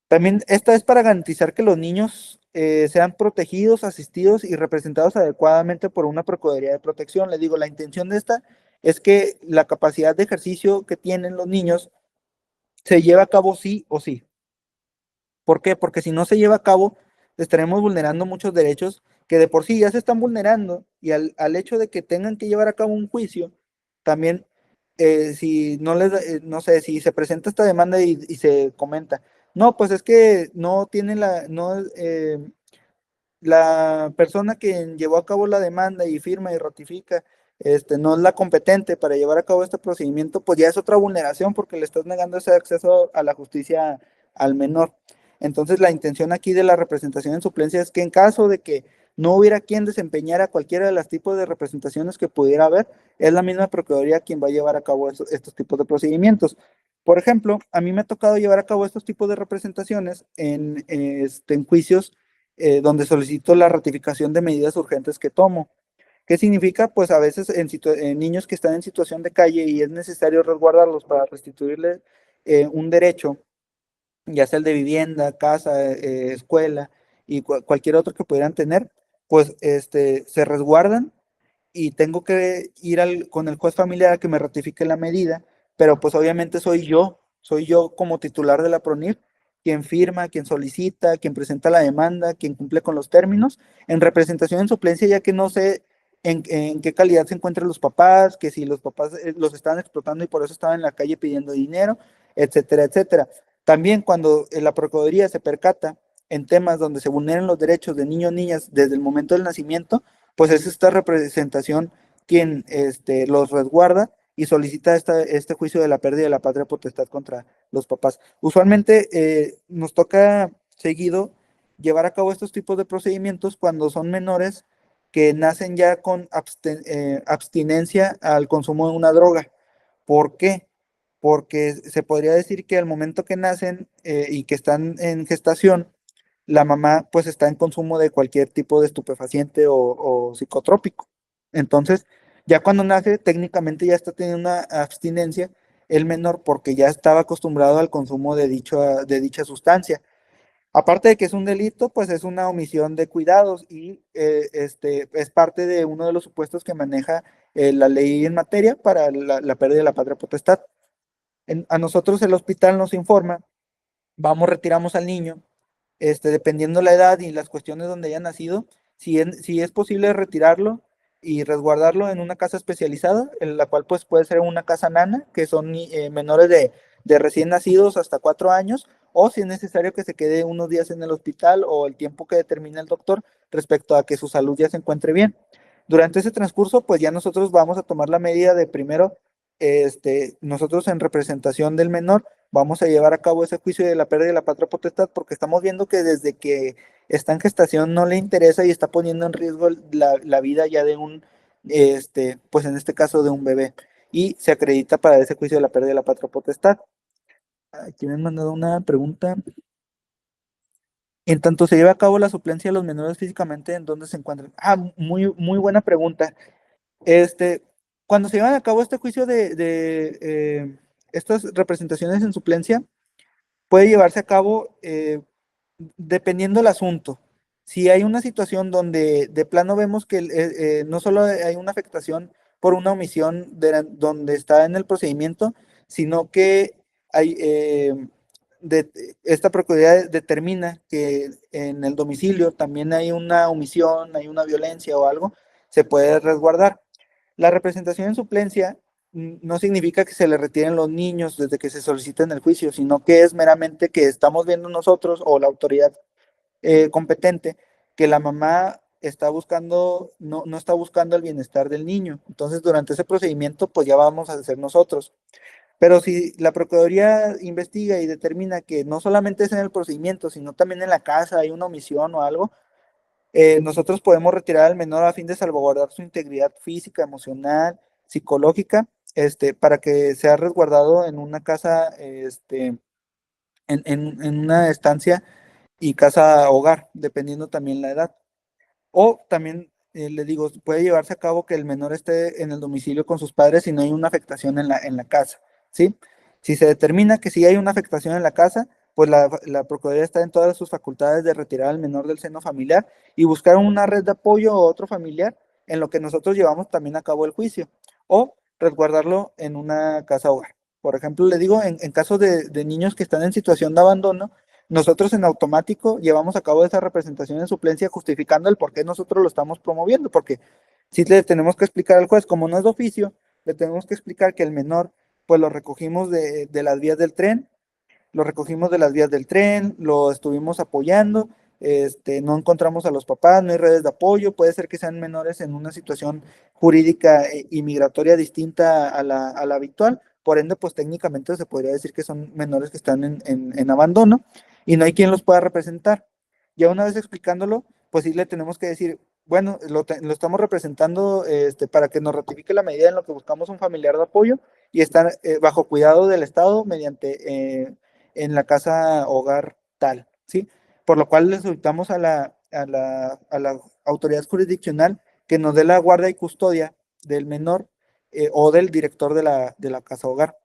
También esta es para garantizar que los niños sean protegidos, asistidos y representados adecuadamente por una Procuraduría de Protección. Les digo, la intención de esta es que la capacidad de ejercicio que tienen los niños se lleve a cabo sí o sí. ¿Por qué? Porque si no se lleva a cabo, estaremos vulnerando muchos derechos que de por sí ya se están vulnerando y al hecho de que tengan que llevar a cabo un juicio, también si no no sé, si se presenta esta demanda y se comenta, no, pues es que no tiene la persona que llevó a cabo la demanda y firma y ratifica, no es la competente para llevar a cabo este procedimiento, pues ya es otra vulneración porque le estás negando ese acceso a la justicia al menor. Entonces, la intención aquí de la representación en suplencia es que en caso de que no hubiera quien desempeñara cualquiera de los tipos de representaciones que pudiera haber, es la misma Procuraduría quien va a llevar a cabo estos tipos de procedimientos. Por ejemplo, a mí me ha tocado llevar a cabo estos tipos de representaciones en juicios donde solicito la ratificación de medidas urgentes que tomo. ¿Qué significa? Pues a veces en niños que están en situación de calle y es necesario resguardarlos para restituirles un derecho, ya sea el de vivienda, casa, escuela y cualquier otro que pudieran tener, pues se resguardan y tengo que ir con el juez familiar a que me ratifique la medida, pero pues obviamente soy yo como titular de la PRONIF, quien firma, quien solicita, quien presenta la demanda, quien cumple con los términos, en representación en suplencia, ya que no sé en qué calidad se encuentran los papás, que si los papás los estaban explotando y por eso estaban en la calle pidiendo dinero, etcétera, etcétera. También cuando la Procuraduría se percata en temas donde se vulneran los derechos de niños o niñas desde el momento del nacimiento, pues es esta representación quien los resguarda y solicita este juicio de la pérdida de la patria potestad contra los papás. Usualmente nos toca seguido llevar a cabo estos tipos de procedimientos cuando son menores que nacen ya con abstinencia al consumo de una droga. ¿Por qué? Porque se podría decir que al momento que nacen y que están en gestación, la mamá pues está en consumo de cualquier tipo de estupefaciente o psicotrópico. Entonces, ya cuando nace, técnicamente ya está teniendo una abstinencia el menor porque ya estaba acostumbrado al consumo de dicha sustancia. Aparte de que es un delito, pues es una omisión de cuidados y es parte de uno de los supuestos que maneja la ley en materia para la pérdida de la patria potestad. A nosotros el hospital nos informa, vamos, retiramos al niño, dependiendo la edad y las cuestiones donde haya nacido, si es posible retirarlo y resguardarlo en una casa especializada, en la cual pues puede ser una casa nana, que son menores de recién nacidos hasta 4 años, o si es necesario que se quede unos días en el hospital o el tiempo que determine el doctor respecto a que su salud ya se encuentre bien. Durante ese transcurso, pues ya nosotros vamos a tomar la medida de primero, nosotros en representación del menor, vamos a llevar a cabo ese juicio de la pérdida de la patria potestad porque estamos viendo que desde que está en gestación no le interesa y está poniendo en riesgo la vida ya de pues en este caso de un bebé. Y se acredita para ese juicio de la pérdida de la patria potestad. Aquí me han mandado una pregunta. En tanto se lleva a cabo la suplencia de los menores físicamente, ¿en dónde se encuentran? Muy, muy buena pregunta. Este, Cuando se llevan a cabo este juicio de estas representaciones en suplencia, puede llevarse a cabo dependiendo del asunto. Si hay una situación donde de plano vemos que no solo hay una afectación por una omisión donde está en el procedimiento, sino que hay, esta Procuraduría determina que en el domicilio también hay una omisión, hay una violencia o algo, se puede resguardar. La representación en suplencia no significa que se le retiren los niños desde que se soliciten el juicio, sino que es meramente que estamos viendo nosotros o la autoridad competente que la mamá está buscando, no está buscando el bienestar del niño. Entonces, durante ese procedimiento, pues ya vamos a hacer nosotros. Pero si la Procuraduría investiga y determina que no solamente es en el procedimiento, sino también en la casa hay una omisión o algo, nosotros podemos retirar al menor a fin de salvaguardar su integridad física, emocional, psicológica, para que sea resguardado en una casa, en una estancia y casa hogar, dependiendo también la edad. O también, le digo, puede llevarse a cabo que el menor esté en el domicilio con sus padres y no hay una afectación en la casa, ¿sí? Si se determina que sí hay una afectación en la casa, pues la Procuraduría está en todas sus facultades de retirar al menor del seno familiar y buscar una red de apoyo o otro familiar en lo que nosotros llevamos también a cabo el juicio, o resguardarlo en una casa hogar. Por ejemplo, le digo, en caso de niños que están en situación de abandono, nosotros en automático llevamos a cabo esa representación en suplencia justificando el por qué nosotros lo estamos promoviendo, porque si le tenemos que explicar al juez, como no es de oficio, le tenemos que explicar que el menor, pues lo recogimos de las vías del tren, lo estuvimos apoyando, no encontramos a los papás, no hay redes de apoyo, puede ser que sean menores en una situación jurídica y migratoria distinta a la habitual, por ende, pues técnicamente se podría decir que son menores que están en abandono y no hay quien los pueda representar. Ya una vez explicándolo, pues sí le tenemos que decir, bueno, lo estamos representando para que nos ratifique la medida en lo que buscamos un familiar de apoyo y estar bajo cuidado del Estado en la casa hogar tal, ¿sí? Por lo cual le solicitamos a la autoridad jurisdiccional que nos dé la guardia y custodia del menor o del director de la casa hogar.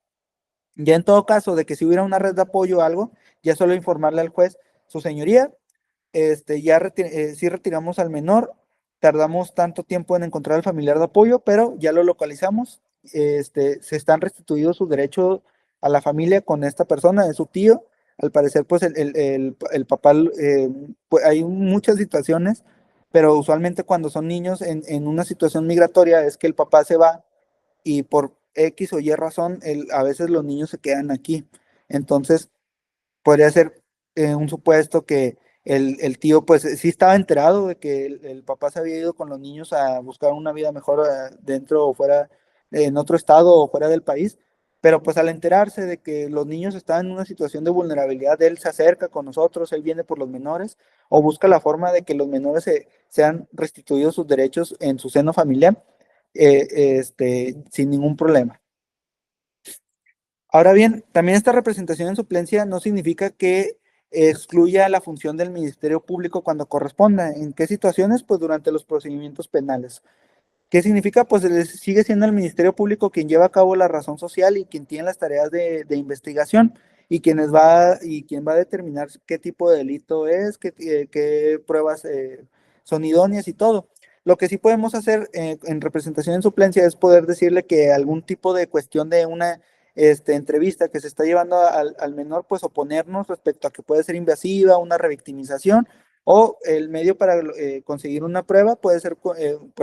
Ya en todo caso de que si hubiera una red de apoyo o algo, ya solo informarle al juez, su señoría, sí retiramos al menor, tardamos tanto tiempo en encontrar al familiar de apoyo, pero ya lo localizamos. Se están restituidos sus derechos a la familia con esta persona, es su tío. Al parecer, pues el papá, pues, hay muchas situaciones, pero usualmente cuando son niños en una situación migratoria es que el papá se va y por X o Y razón, a veces los niños se quedan aquí. Entonces, podría ser un supuesto que el tío, pues sí estaba enterado de que el papá se había ido con los niños a buscar una vida mejor dentro o fuera, en otro estado o fuera del país, pero pues al enterarse de que los niños estaban en una situación de vulnerabilidad, él se acerca con nosotros, él viene por los menores o busca la forma de que los menores sean restituidos sus derechos en su seno familiar, sin ningún problema. Ahora bien, también esta representación en suplencia no significa que excluya la función del Ministerio Público cuando corresponda. ¿En qué situaciones? Pues durante los procedimientos penales. ¿Qué significa? Pues sigue siendo el Ministerio Público quien lleva a cabo la razón social y quien tiene las tareas de investigación y quien va a determinar qué tipo de delito es, qué pruebas son idóneas y todo. Lo que sí podemos hacer en representación en suplencia es poder decirle que algún tipo de cuestión de una entrevista que se está llevando al menor, pues oponernos respecto a que puede ser invasiva, una revictimización o el medio para conseguir una prueba puede ser, por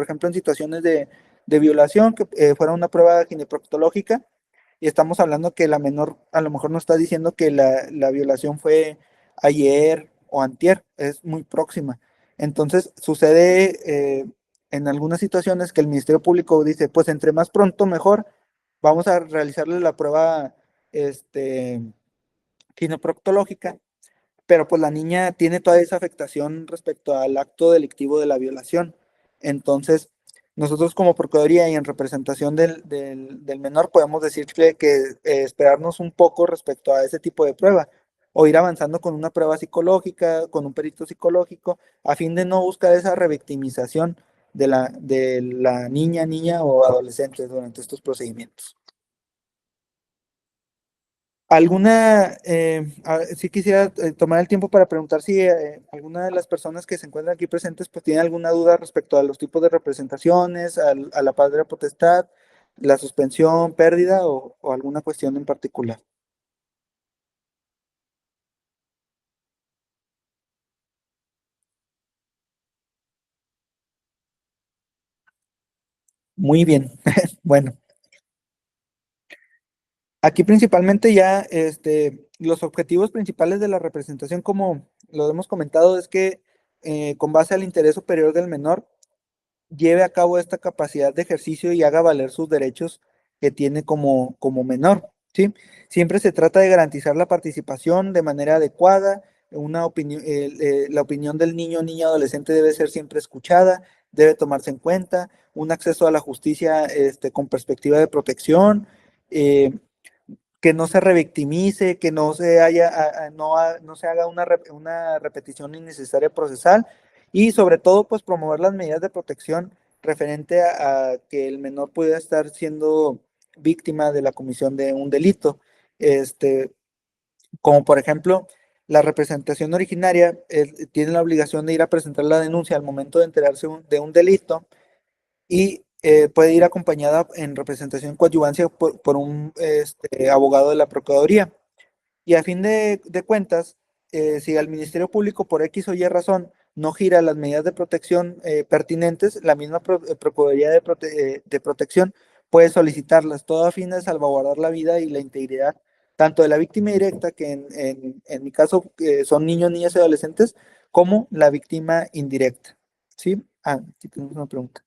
ejemplo, en situaciones de violación, que fuera una prueba ginecológica, y estamos hablando que la menor a lo mejor no está diciendo que la violación fue ayer o antier, es muy próxima. Entonces, sucede en algunas situaciones que el Ministerio Público dice, pues entre más pronto mejor, vamos a realizarle la prueba este, ginecológica, pero pues la niña tiene toda esa afectación respecto al acto delictivo de la violación. Entonces, nosotros como Procuraduría y en representación del menor podemos decirle que esperarnos un poco respecto a ese tipo de prueba o ir avanzando con una prueba psicológica, con un perito psicológico, a fin de no buscar esa revictimización de la niña o adolescente durante estos procedimientos. Sí quisiera tomar el tiempo para preguntar si alguna de las personas que se encuentran aquí presentes pues tiene alguna duda respecto a los tipos de representaciones, a la patria potestad, la suspensión, pérdida o alguna cuestión en particular. Muy bien. Bueno, aquí principalmente ya los objetivos principales de la representación, como lo hemos comentado, es que con base al interés superior del menor, lleve a cabo esta capacidad de ejercicio y haga valer sus derechos que tiene como menor, ¿sí? Siempre se trata de garantizar la participación de manera adecuada, la opinión del niño o niña adolescente debe ser siempre escuchada, debe tomarse en cuenta, un acceso a la justicia con perspectiva de protección, eh, que no se revictimice, que no se haya, no se haga una repetición innecesaria procesal y sobre todo pues promover las medidas de protección referente a que el menor pueda estar siendo víctima de la comisión de un delito. Este, Como por ejemplo, la representación originaria tiene la obligación de ir a presentar la denuncia al momento de enterarse de un delito y puede ir acompañada en representación en coadyuvancia por un abogado de la Procuraduría. Y a fin de cuentas, si al Ministerio Público por X o Y razón no gira las medidas de protección pertinentes, la misma Procuraduría de Protección puede solicitarlas, todo a fin de salvaguardar la vida y la integridad tanto de la víctima directa, que en mi caso son niños, niñas y adolescentes, como la víctima indirecta. ¿Sí? Aquí tenemos una pregunta.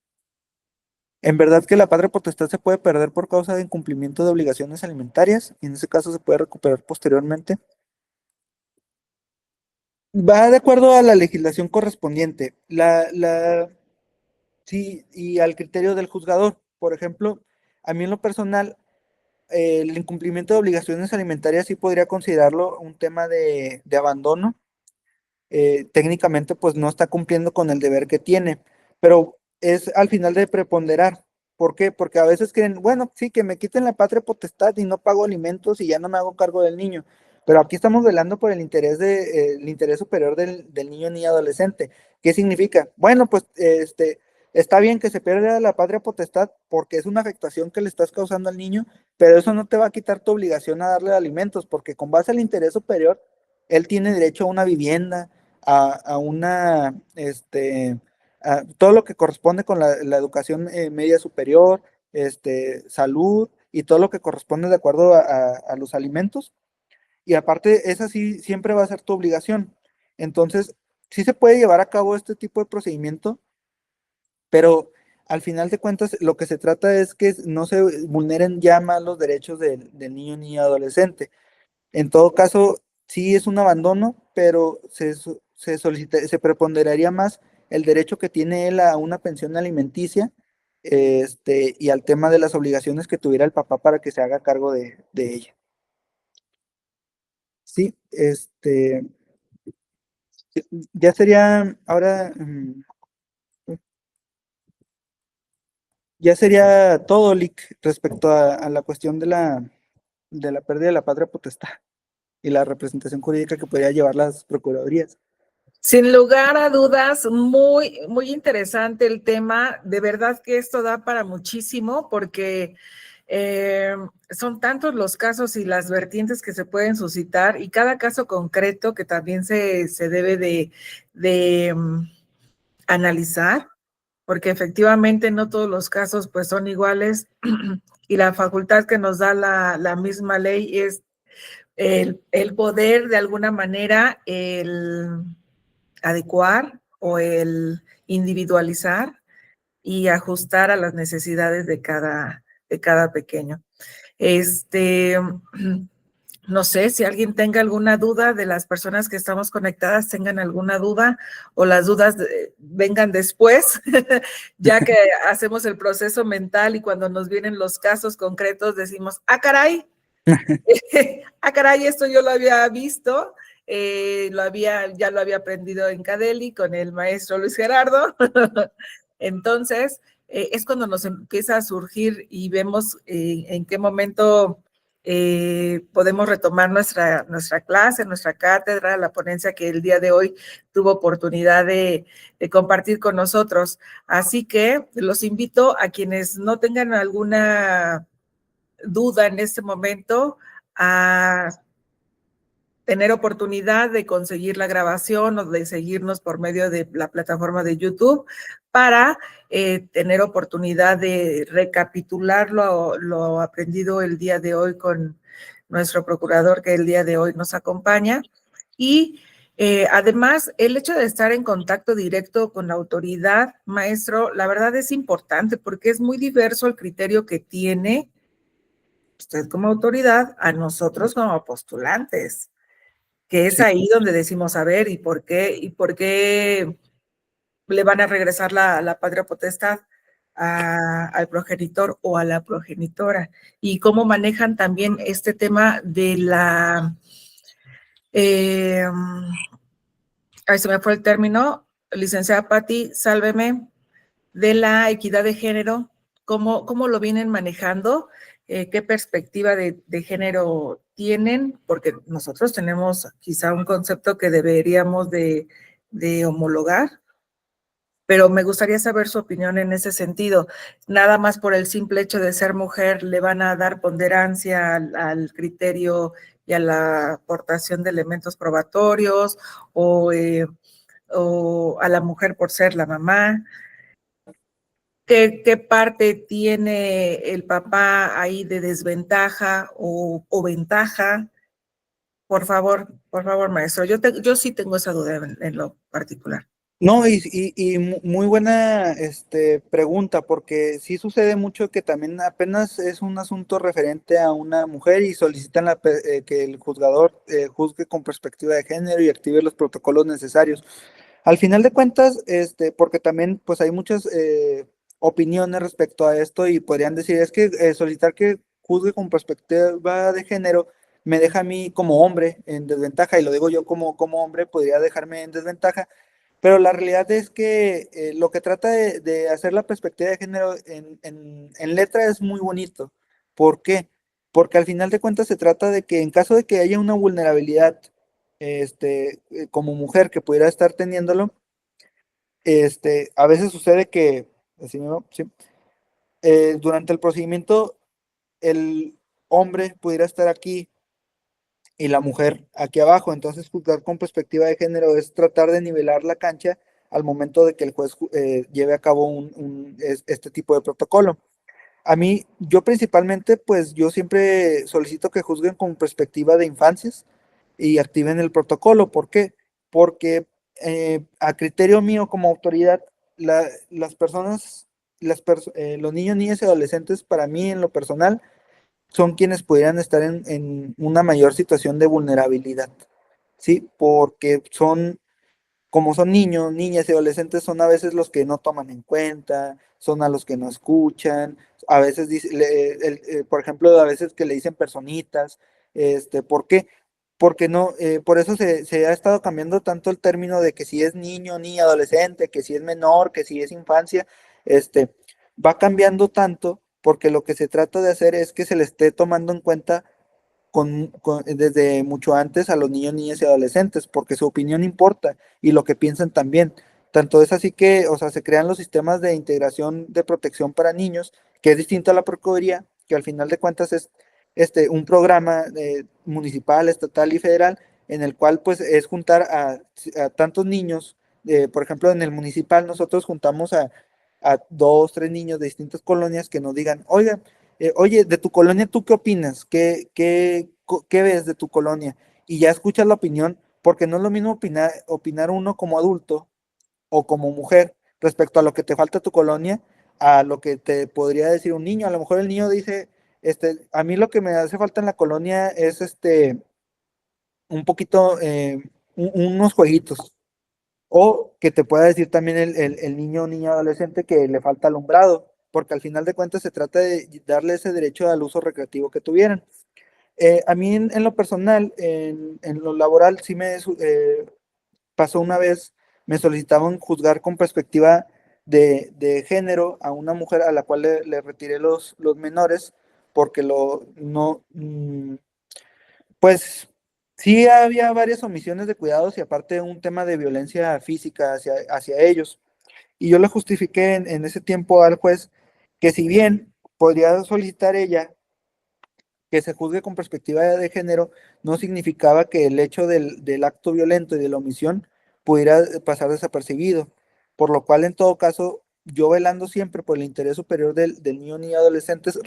En verdad que la patria potestad se puede perder por causa de incumplimiento de obligaciones alimentarias y en ese caso se puede recuperar posteriormente. Va de acuerdo a la legislación correspondiente, sí, y al criterio del juzgador. Por ejemplo, a mí en lo personal, el incumplimiento de obligaciones alimentarias sí podría considerarlo un tema de abandono. Técnicamente pues no está cumpliendo con el deber que tiene, pero es al final de preponderar. ¿Por qué? Porque a veces creen, bueno, sí, que me quiten la patria potestad y no pago alimentos y ya no me hago cargo del niño, pero aquí estamos velando por el interés superior del niño ni adolescente. ¿Qué significa? Bueno, pues está bien que se pierda la patria potestad porque es una afectación que le estás causando al niño, pero eso no te va a quitar tu obligación a darle alimentos, porque con base al interés superior, él tiene derecho a una vivienda, a una, a todo lo que corresponde con la educación media superior, salud y todo lo que corresponde de acuerdo a los alimentos. Y aparte, esa sí siempre va a ser tu obligación. Entonces, sí se puede llevar a cabo este tipo de procedimiento, pero al final de cuentas lo que se trata es que no se vulneren ya más los derechos del niño ni adolescente. En todo caso, sí es un abandono, pero se preponderaría más el derecho que tiene él a una pensión alimenticia, y al tema de las obligaciones que tuviera el papá para que se haga cargo de ella. Sí, ya sería ahora, ya sería todo, Lick, respecto a la cuestión de la pérdida de la patria potestad y la representación jurídica que podría llevar las procuradurías. Sin lugar a dudas, muy, muy interesante el tema. De verdad que esto da para muchísimo porque son tantos los casos y las vertientes que se pueden suscitar y cada caso concreto que también se debe de analizar, porque efectivamente no todos los casos pues son iguales y la facultad que nos da la misma ley es el poder de alguna manera, el adecuar o el individualizar y ajustar a las necesidades de cada pequeño. No sé si alguien tenga alguna duda de las personas que estamos conectadas, tengan alguna duda o las dudas vengan después, ya que hacemos el proceso mental y cuando nos vienen los casos concretos decimos, ah, caray, ah, caray, esto yo lo había visto, ya lo había aprendido en Cadeli con el maestro Luis Gerardo. Entonces, es cuando nos empieza a surgir y vemos en qué momento podemos retomar nuestra clase, nuestra cátedra, la ponencia que el día de hoy tuvo oportunidad de compartir con nosotros. Así que los invito a quienes no tengan alguna duda en este momento a tener oportunidad de conseguir la grabación o de seguirnos por medio de la plataforma de YouTube para tener oportunidad de recapitular lo aprendido el día de hoy con nuestro procurador que el día de hoy nos acompaña. Y además, el hecho de estar en contacto directo con la autoridad, maestro, la verdad es importante porque es muy diverso el criterio que tiene usted como autoridad a nosotros como postulantes, que es Sí. ahí donde decimos, a ver, y por qué le van a regresar la patria potestad al progenitor o a la progenitora? Y cómo manejan también este tema de ahí se me fue el término, licenciada Patti, sálveme, de la equidad de género, cómo lo vienen manejando, qué perspectiva de género tienen, porque nosotros tenemos quizá un concepto que deberíamos de homologar, pero me gustaría saber su opinión en ese sentido. Nada más por el simple hecho de ser mujer le van a dar ponderancia al criterio y a la aportación de elementos probatorios o a la mujer por ser la mamá. ¿Qué parte tiene el papá ahí de desventaja o ventaja? Por favor, maestro. Yo sí tengo esa duda en lo particular. No, y muy buena pregunta, porque sí sucede mucho que también apenas es un asunto referente a una mujer y solicitan que el juzgador juzgue con perspectiva de género y active los protocolos necesarios. Al final de cuentas, porque también pues hay muchas opiniones respecto a esto y podrían decir, es que solicitar que juzgue con perspectiva de género me deja a mí como hombre en desventaja, y lo digo yo como hombre, podría dejarme en desventaja, pero la realidad es que lo que trata de hacer la perspectiva de género en letra es muy bonito. ¿Por qué? Porque al final de cuentas se trata de que en caso de que haya una vulnerabilidad como mujer que pudiera estar teniéndolo, A veces sucede que, así mismo, sí, durante el procedimiento el hombre pudiera estar aquí y la mujer aquí abajo. Entonces, juzgar con perspectiva de género es tratar de nivelar la cancha al momento de que el juez lleve a cabo este tipo de protocolo. A mí, yo principalmente, pues yo siempre solicito que juzguen con perspectiva de infancias y activen el protocolo. ¿Por qué? Porque a criterio mío como autoridad, las personas, los niños, niñas y adolescentes, para mí en lo personal, son quienes pudieran estar en una mayor situación de vulnerabilidad, ¿sí? Porque como son niños, niñas y adolescentes, son a veces los que no toman en cuenta, son a los que no escuchan, a veces, por ejemplo, a veces que le dicen personitas, ¿por qué? Porque no, por eso se ha estado cambiando tanto el término de que si es niño, niña, adolescente, que si es menor, que si es infancia, va cambiando tanto porque lo que se trata de hacer es que se le esté tomando en cuenta desde mucho antes a los niños, niñas y adolescentes, porque su opinión importa y lo que piensan también. Tanto es así que, o sea, se crean los sistemas de integración de protección para niños, que es distinto a la Procuraduría, que al final de cuentas es un programa municipal, estatal y federal, en el cual pues es juntar a tantos niños. Por ejemplo, en el municipal nosotros juntamos a dos, tres niños de distintas colonias que nos digan, oiga, oye, de tu colonia, ¿tú qué opinas? ¿Qué ves de tu colonia? Y ya escuchas la opinión, porque no es lo mismo opinar uno como adulto o como mujer respecto a lo que te falta a tu colonia, a lo que te podría decir un niño. A lo mejor el niño dice, a mí lo que me hace falta en la colonia es un poquito, unos jueguitos. O que te pueda decir también el niño o niña adolescente que le falta alumbrado, porque al final de cuentas se trata de darle ese derecho al uso recreativo que tuvieran. A mí en lo personal, en lo laboral, sí pasó una vez, me solicitaban juzgar con perspectiva de género a una mujer a la cual le retiré los menores, porque no, pues sí había varias omisiones de cuidados y aparte un tema de violencia física hacia ellos. Y yo le justifiqué en ese tiempo al juez que si bien podría solicitar ella que se juzgue con perspectiva de género, no significaba que el hecho del acto violento y de la omisión pudiera pasar desapercibido. Por lo cual, en todo caso, yo velando siempre por el interés superior del niño ni adolescentes,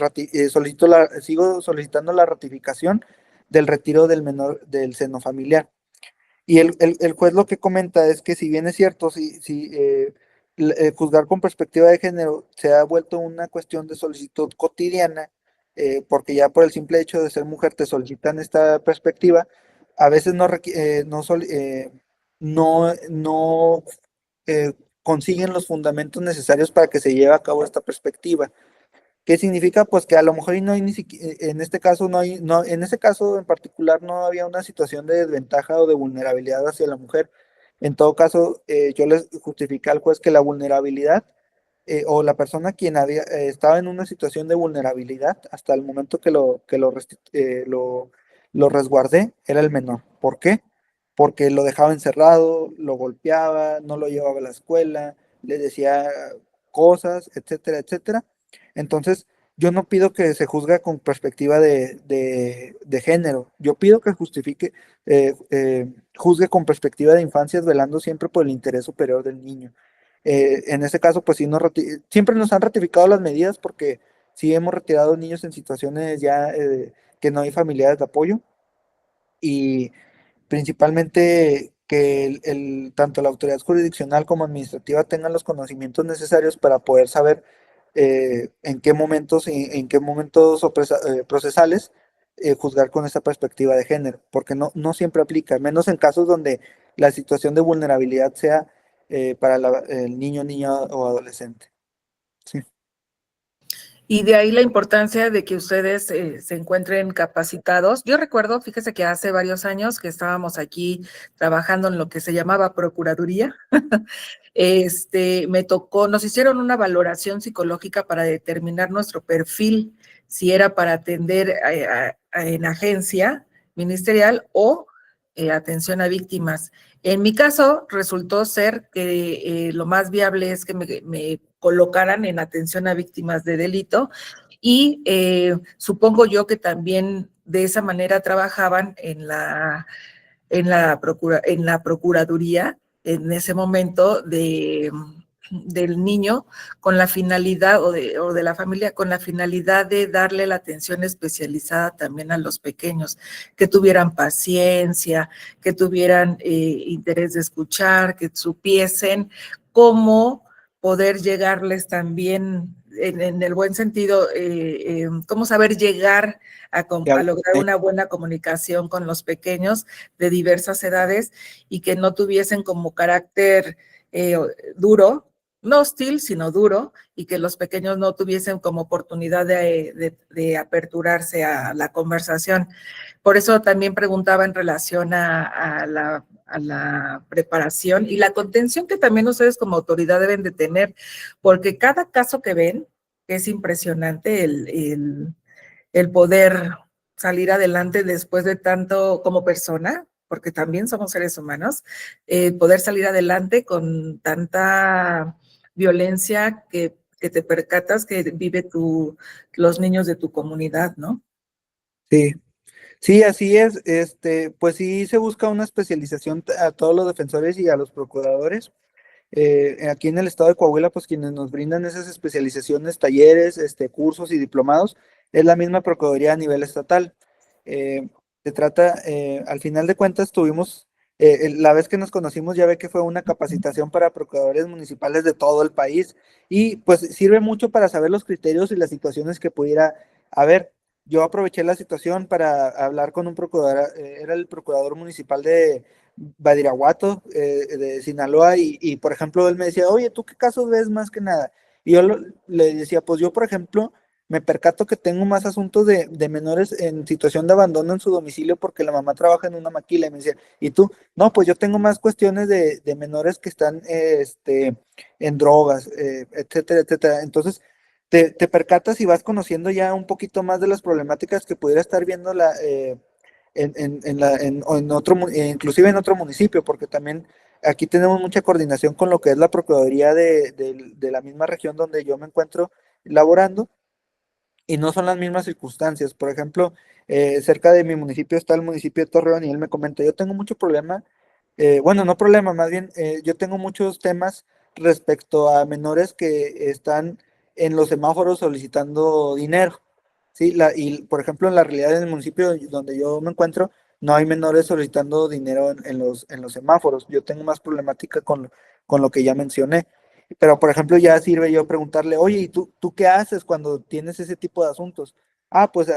sigo solicitando la ratificación del retiro del menor del seno familiar. Y el juez lo que comenta es que si bien es cierto, juzgar con perspectiva de género se ha vuelto una cuestión de solicitud cotidiana, porque ya por el simple hecho de ser mujer te solicitan esta perspectiva, a veces no consiguen los fundamentos necesarios para que se lleve a cabo esta perspectiva. ¿Qué significa? Pues que a lo mejor no hay ni siquiera, en este caso en ese caso en particular no había una situación de desventaja o de vulnerabilidad hacia la mujer. En todo caso, yo les justifiqué al juez que la vulnerabilidad o la persona quien estaba en una situación de vulnerabilidad hasta el momento lo resguardé era el menor. ¿Por qué? Porque lo dejaba encerrado, lo golpeaba, no lo llevaba a la escuela, le decía cosas, etcétera, etcétera. Entonces, yo no pido que se juzgue con perspectiva de género, yo pido que juzgue con perspectiva de infancias, velando siempre por el interés superior del niño. En ese caso, pues sí, siempre nos han ratificado las medidas porque sí hemos retirado niños en situaciones ya que no hay familiares de apoyo y principalmente que tanto la autoridad jurisdiccional como administrativa tengan los conocimientos necesarios para poder saber en qué momentos procesales juzgar con esa perspectiva de género, porque no siempre aplica, menos en casos donde la situación de vulnerabilidad sea para el niño, niña o adolescente. Sí. Y de ahí la importancia de que ustedes se encuentren capacitados. Yo recuerdo, fíjese que hace varios años que estábamos aquí trabajando en lo que se llamaba Procuraduría, me tocó, nos hicieron una valoración psicológica para determinar nuestro perfil, si era para atender en agencia ministerial o atención a víctimas. En mi caso, resultó ser que lo más viable es que me colocaran en atención a víctimas de delito y supongo yo que también de esa manera trabajaban en la Procuraduría en ese momento del niño con la finalidad o de la familia con la finalidad de darle la atención especializada también a los pequeños, que tuvieran paciencia, que tuvieran interés de escuchar, que supiesen cómo poder llegarles también en el buen sentido, cómo saber llegar a lograr una buena comunicación con los pequeños de diversas edades y que no tuviesen como carácter duro, no hostil, sino duro, y que los pequeños no tuviesen como oportunidad de aperturarse a la conversación. Por eso también preguntaba en relación a la preparación y la contención que también ustedes como autoridad deben de tener, porque cada caso que ven es impresionante el poder salir adelante después de tanto como persona, porque también somos seres humanos, poder salir adelante con tanta violencia que te percatas que vive los niños de tu comunidad, ¿no? Sí, sí, así es. Pues sí se busca una especialización a todos los defensores y a los procuradores. Aquí en el estado de Coahuila, pues quienes nos brindan esas especializaciones, talleres, cursos y diplomados, es la misma Procuraduría a nivel estatal. Eh, Se trata, al final de cuentas, tuvimos, la vez que nos conocimos, ya ve que fue una capacitación para procuradores municipales de todo el país y pues sirve mucho para saber los criterios y las situaciones que pudiera haber. Yo aproveché la situación para hablar con un procurador, era el procurador municipal de Badiraguato, de Sinaloa, y por ejemplo, él me decía, oye, ¿tú qué casos ves más que nada? Y yo le decía, pues yo, por ejemplo, me percato que tengo más asuntos de menores en situación de abandono en su domicilio porque la mamá trabaja en una maquila, y me decía, ¿y tú? No, pues yo tengo más cuestiones de menores que están en drogas, etcétera, etcétera. Entonces, te percatas y vas conociendo ya un poquito más de las problemáticas que pudiera estar viendo en otro, inclusive en otro municipio, porque también aquí tenemos mucha coordinación con lo que es la Procuraduría de la misma región donde yo me encuentro laborando, y no son las mismas circunstancias. Por ejemplo, cerca de mi municipio está el municipio de Torreón y él me comenta, yo tengo mucho problema, bueno, no problema, más bien, yo tengo muchos temas respecto a menores que están en los semáforos solicitando dinero. Sí, y por ejemplo, en la realidad en el municipio donde yo me encuentro, no hay menores solicitando dinero en los semáforos. Yo tengo más problemática con lo que ya mencioné. Pero, por ejemplo, ya sirve yo preguntarle, oye, ¿y tú qué haces cuando tienes ese tipo de asuntos? Ah, pues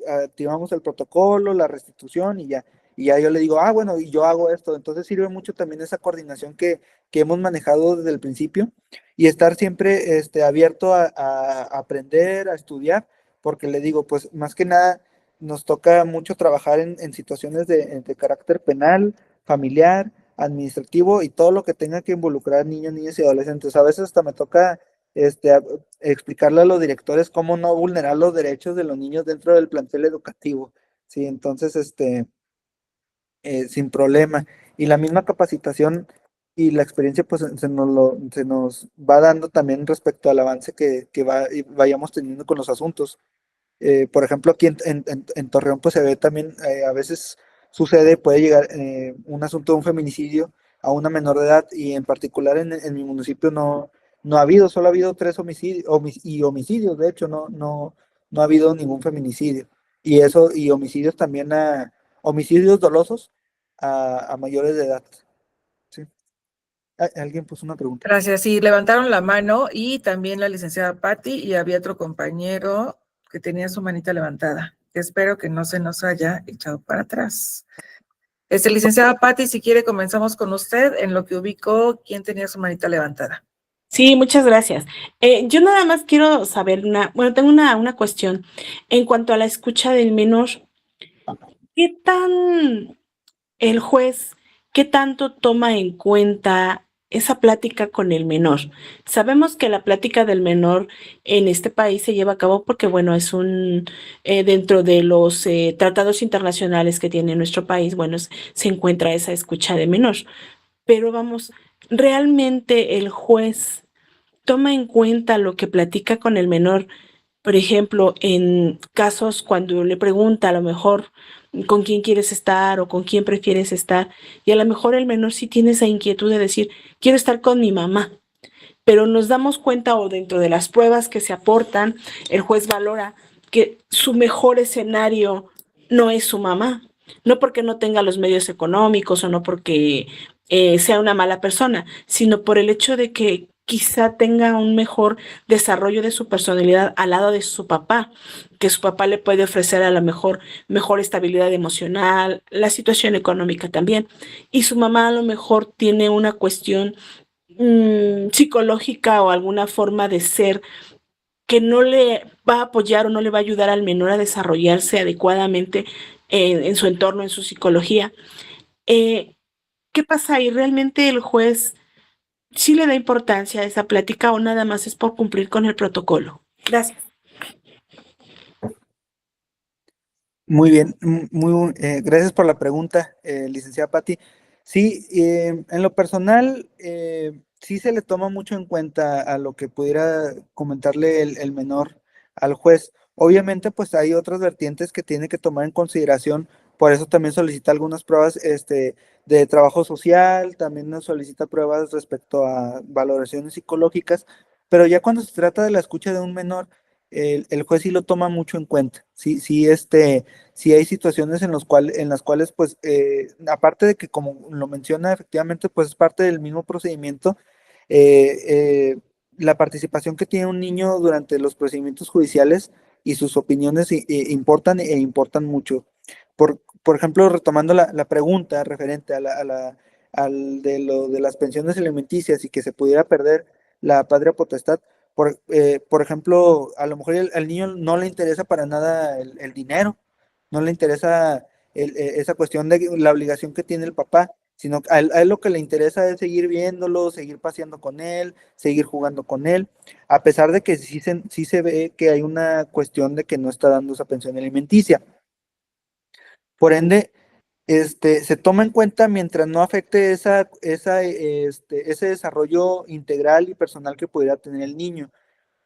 activamos el protocolo, la restitución y ya. Y ya yo le digo, bueno, y yo hago esto. Entonces sirve mucho también esa coordinación que hemos manejado desde el principio y estar siempre abierto a aprender, a estudiar, porque le digo, pues más que nada nos toca mucho trabajar en situaciones de carácter penal, familiar, administrativo y todo lo que tenga que involucrar niños, niñas y adolescentes. A veces hasta me toca explicarle a los directores cómo no vulnerar los derechos de los niños dentro del plantel educativo. Sí, entonces, sin problema. Y la misma capacitación y la experiencia, pues se nos va dando también respecto al avance que vayamos teniendo con los asuntos. Por ejemplo, aquí en Torreón, pues se ve también, a veces sucede, puede llegar un asunto de un feminicidio a una menor de edad, y en particular en mi municipio no ha habido, solo ha habido 3 homicidios, y homicidios, de hecho, no ha habido ningún feminicidio. Y homicidios también homicidios dolosos a mayores de edad. ¿Sí? Alguien puso una pregunta. Gracias. Sí, levantaron la mano y también la licenciada Patti y había otro compañero que tenía su manita levantada. Espero que no se nos haya echado para atrás. Licenciada Patti, si quiere comenzamos con usted en lo que ubicó quién tenía su manita levantada. Sí, muchas gracias. Yo nada más quiero saber tengo una cuestión en cuanto a la escucha del menor. ¿Qué tan el juez, qué tanto toma en cuenta esa plática con el menor. Sabemos que la plática del menor en este país se lleva a cabo porque, bueno, es dentro de los tratados internacionales que tiene nuestro país, bueno, se encuentra esa escucha de menor. Pero vamos, realmente el juez toma en cuenta lo que platica con el menor. Por ejemplo, en casos cuando le pregunta a lo mejor con quién quieres estar o con quién prefieres estar, y a lo mejor el menor sí tiene esa inquietud de decir, quiero estar con mi mamá, pero nos damos cuenta o dentro de las pruebas que se aportan, el juez valora que su mejor escenario no es su mamá, no porque no tenga los medios económicos o no porque sea una mala persona, sino por el hecho de que quizá tenga un mejor desarrollo de su personalidad al lado de su papá, que su papá le puede ofrecer a lo mejor estabilidad emocional, la situación económica también, y su mamá a lo mejor tiene una cuestión psicológica o alguna forma de ser que no le va a apoyar o no le va a ayudar al menor a desarrollarse adecuadamente en su entorno, en su psicología. Eh, ¿Qué pasa ahí? ¿Realmente el juez sí le da importancia a esa plática o nada más es por cumplir con el protocolo? Gracias. Muy bien, gracias por la pregunta, licenciada Patti. Sí, en lo personal, sí se le toma mucho en cuenta a lo que pudiera comentarle el menor al juez. Obviamente, pues hay otras vertientes que tiene que tomar en consideración, por eso también solicita algunas pruebas de trabajo social, también nos solicita pruebas respecto a valoraciones psicológicas, pero ya cuando se trata de la escucha de un menor, el juez sí lo toma mucho en cuenta. Sí, sí, sí hay situaciones en las cuales, pues, aparte de que, como lo menciona, efectivamente, pues es parte del mismo procedimiento, eh, eh, la participación que tiene un niño durante los procedimientos judiciales y sus opiniones importan e importan mucho. Por ejemplo, retomando la pregunta referente al de las pensiones alimenticias y que se pudiera perder la patria potestad, por ejemplo, a lo mejor al niño no le interesa para nada el dinero, no le interesa esa cuestión de la obligación que tiene el papá, sino que a él lo que le interesa es seguir viéndolo, seguir paseando con él, seguir jugando con él, a pesar de que sí se ve que hay una cuestión de que no está dando esa pensión alimenticia. Por ende, se toma en cuenta mientras no afecte ese desarrollo integral y personal que pudiera tener el niño.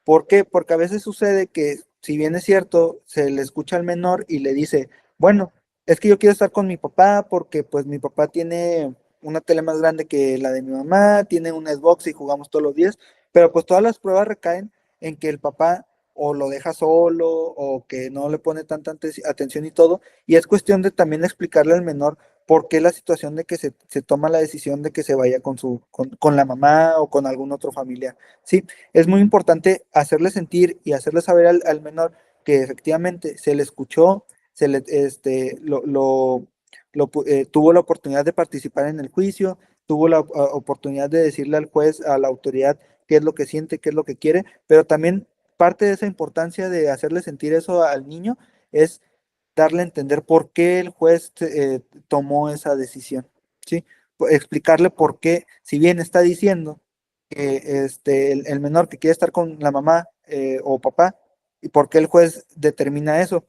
¿Por qué? Porque a veces sucede que, si bien es cierto, se le escucha al menor y le dice, bueno, es que yo quiero estar con mi papá porque pues mi papá tiene una tele más grande que la de mi mamá, tiene un Xbox y jugamos todos los días, pero pues todas las pruebas recaen en que el papá o lo deja solo o que no le pone tanta atención y todo, y es cuestión de también explicarle al menor por qué la situación de que se toma la decisión de que se vaya con la mamá o con algún otro familiar, ¿sí? Es muy importante hacerle sentir y hacerle saber al menor que efectivamente se le escuchó, tuvo la oportunidad de participar en el juicio, tuvo la oportunidad de decirle al juez, a la autoridad, qué es lo que siente, qué es lo que quiere, pero también parte de esa importancia de hacerle sentir eso al niño es darle a entender por qué el juez tomó esa decisión, ¿sí? Explicarle por qué, si bien está diciendo que el menor que quiere estar con la mamá o papá, y por qué el juez determina eso.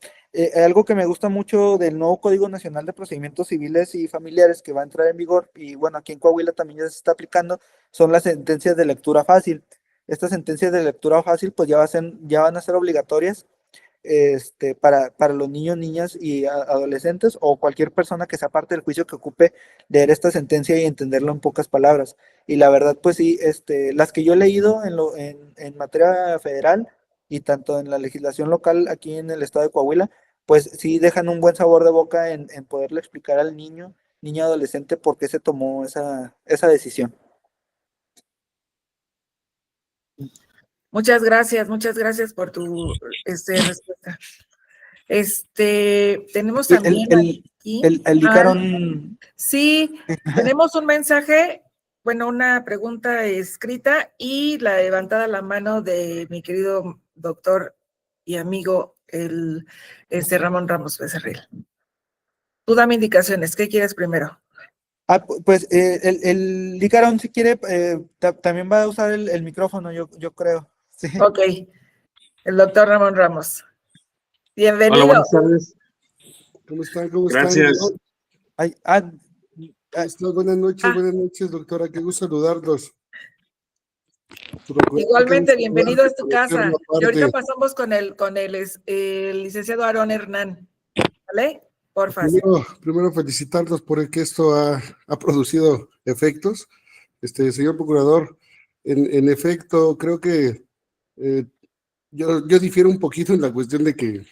Algo que me gusta mucho del nuevo Código Nacional de Procedimientos Civiles y Familiares que va a entrar en vigor, y bueno, aquí en Coahuila también ya se está aplicando, son las sentencias de lectura fácil. Estas sentencias de lectura fácil pues ya van a ser obligatorias para los niños, niñas y adolescentes o cualquier persona que sea parte del juicio que ocupe leer esta sentencia y entenderlo en pocas palabras. Y la verdad, pues sí, las que yo he leído en materia federal y tanto en la legislación local aquí en el estado de Coahuila, pues sí dejan un buen sabor de boca en poderle explicar al niño, niña, adolescente, por qué se tomó esa decisión. Muchas gracias por tu respuesta. Tenemos también aquí. El Licaron. Sí, tenemos un mensaje, bueno, una pregunta escrita y la levantada la mano de mi querido doctor y amigo, Ramón Ramos Becerril. Tú dame indicaciones, ¿qué quieres primero? Pues el Licaron, si quiere, también va a usar el micrófono, yo creo. Sí. Ok, el doctor Ramón Ramos. Bienvenido. Hola, buenas tardes. ¿Cómo están? ¿Cómo Gracias. están? Ay, ¿Cómo están? Buenas noches, doctora. Qué gusto saludarlos. Igualmente, bienvenido a tu casa. Aparte. Y ahorita pasamos con el licenciado Aarón Hernán. ¿Vale? Porfa. Primero felicitarlos por el que esto ha producido efectos. Señor procurador, en efecto, creo que yo difiero un poquito en la cuestión de que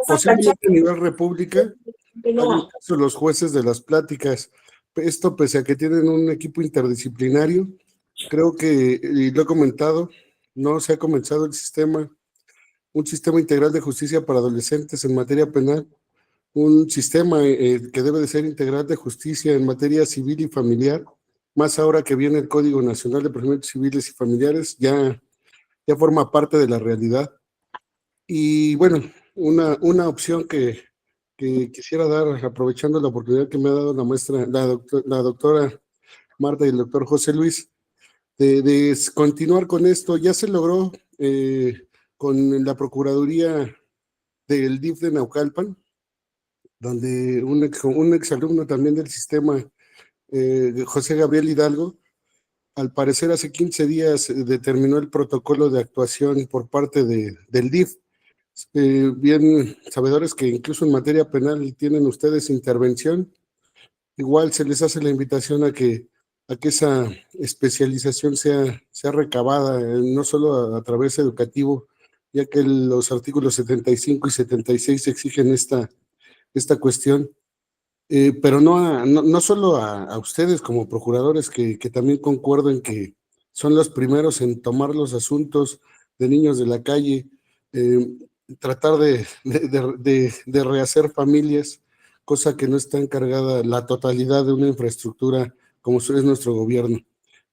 posiblemente a nivel república hay un caso de los jueces de las pláticas. Esto pese a que tienen un equipo interdisciplinario, creo que, y lo he comentado, no se ha comenzado un sistema integral de justicia para adolescentes en materia penal, un sistema que debe de ser integral de justicia en materia civil y familiar, más ahora que viene el Código Nacional de Procedimientos Civiles y Familiares, ya forma parte de la realidad. Y bueno, una opción que quisiera dar, aprovechando la oportunidad que me ha dado la doctora Marta y el doctor José Luis, de continuar con esto. Ya se logró con la Procuraduría del DIF de Naucalpan, donde un exalumno también del sistema, José Gabriel Hidalgo, al parecer hace 15 días determinó el protocolo de actuación por parte del DIF. Bien sabedores que incluso en materia penal tienen ustedes intervención, igual se les hace la invitación a que esa especialización sea recabada, no solo a través educativo, ya que los artículos 75 y 76 exigen esta cuestión, pero no solo a ustedes como procuradores, que también concuerdo en que son los primeros en tomar los asuntos de niños de la calle, tratar de rehacer familias, cosa que no está encargada la totalidad de una infraestructura como es nuestro gobierno.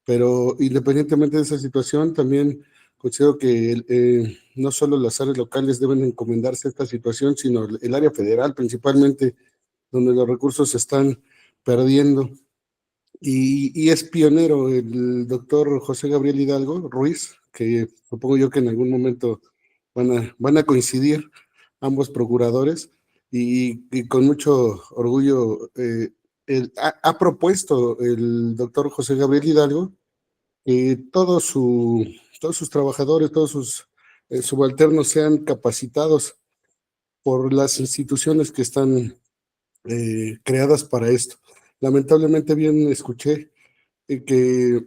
Pero independientemente de esa situación, también considero que no solo las áreas locales deben encomendarse a esta situación, sino el área federal principalmente, donde los recursos se están perdiendo. Y es pionero el doctor José Gabriel Hidalgo Ruiz, que supongo yo que en algún momento van a coincidir ambos procuradores, y con mucho orgullo ha propuesto el doctor José Gabriel Hidalgo que todos sus trabajadores, todos sus subalternos sean capacitados por las instituciones que están creadas para esto. Lamentablemente bien escuché que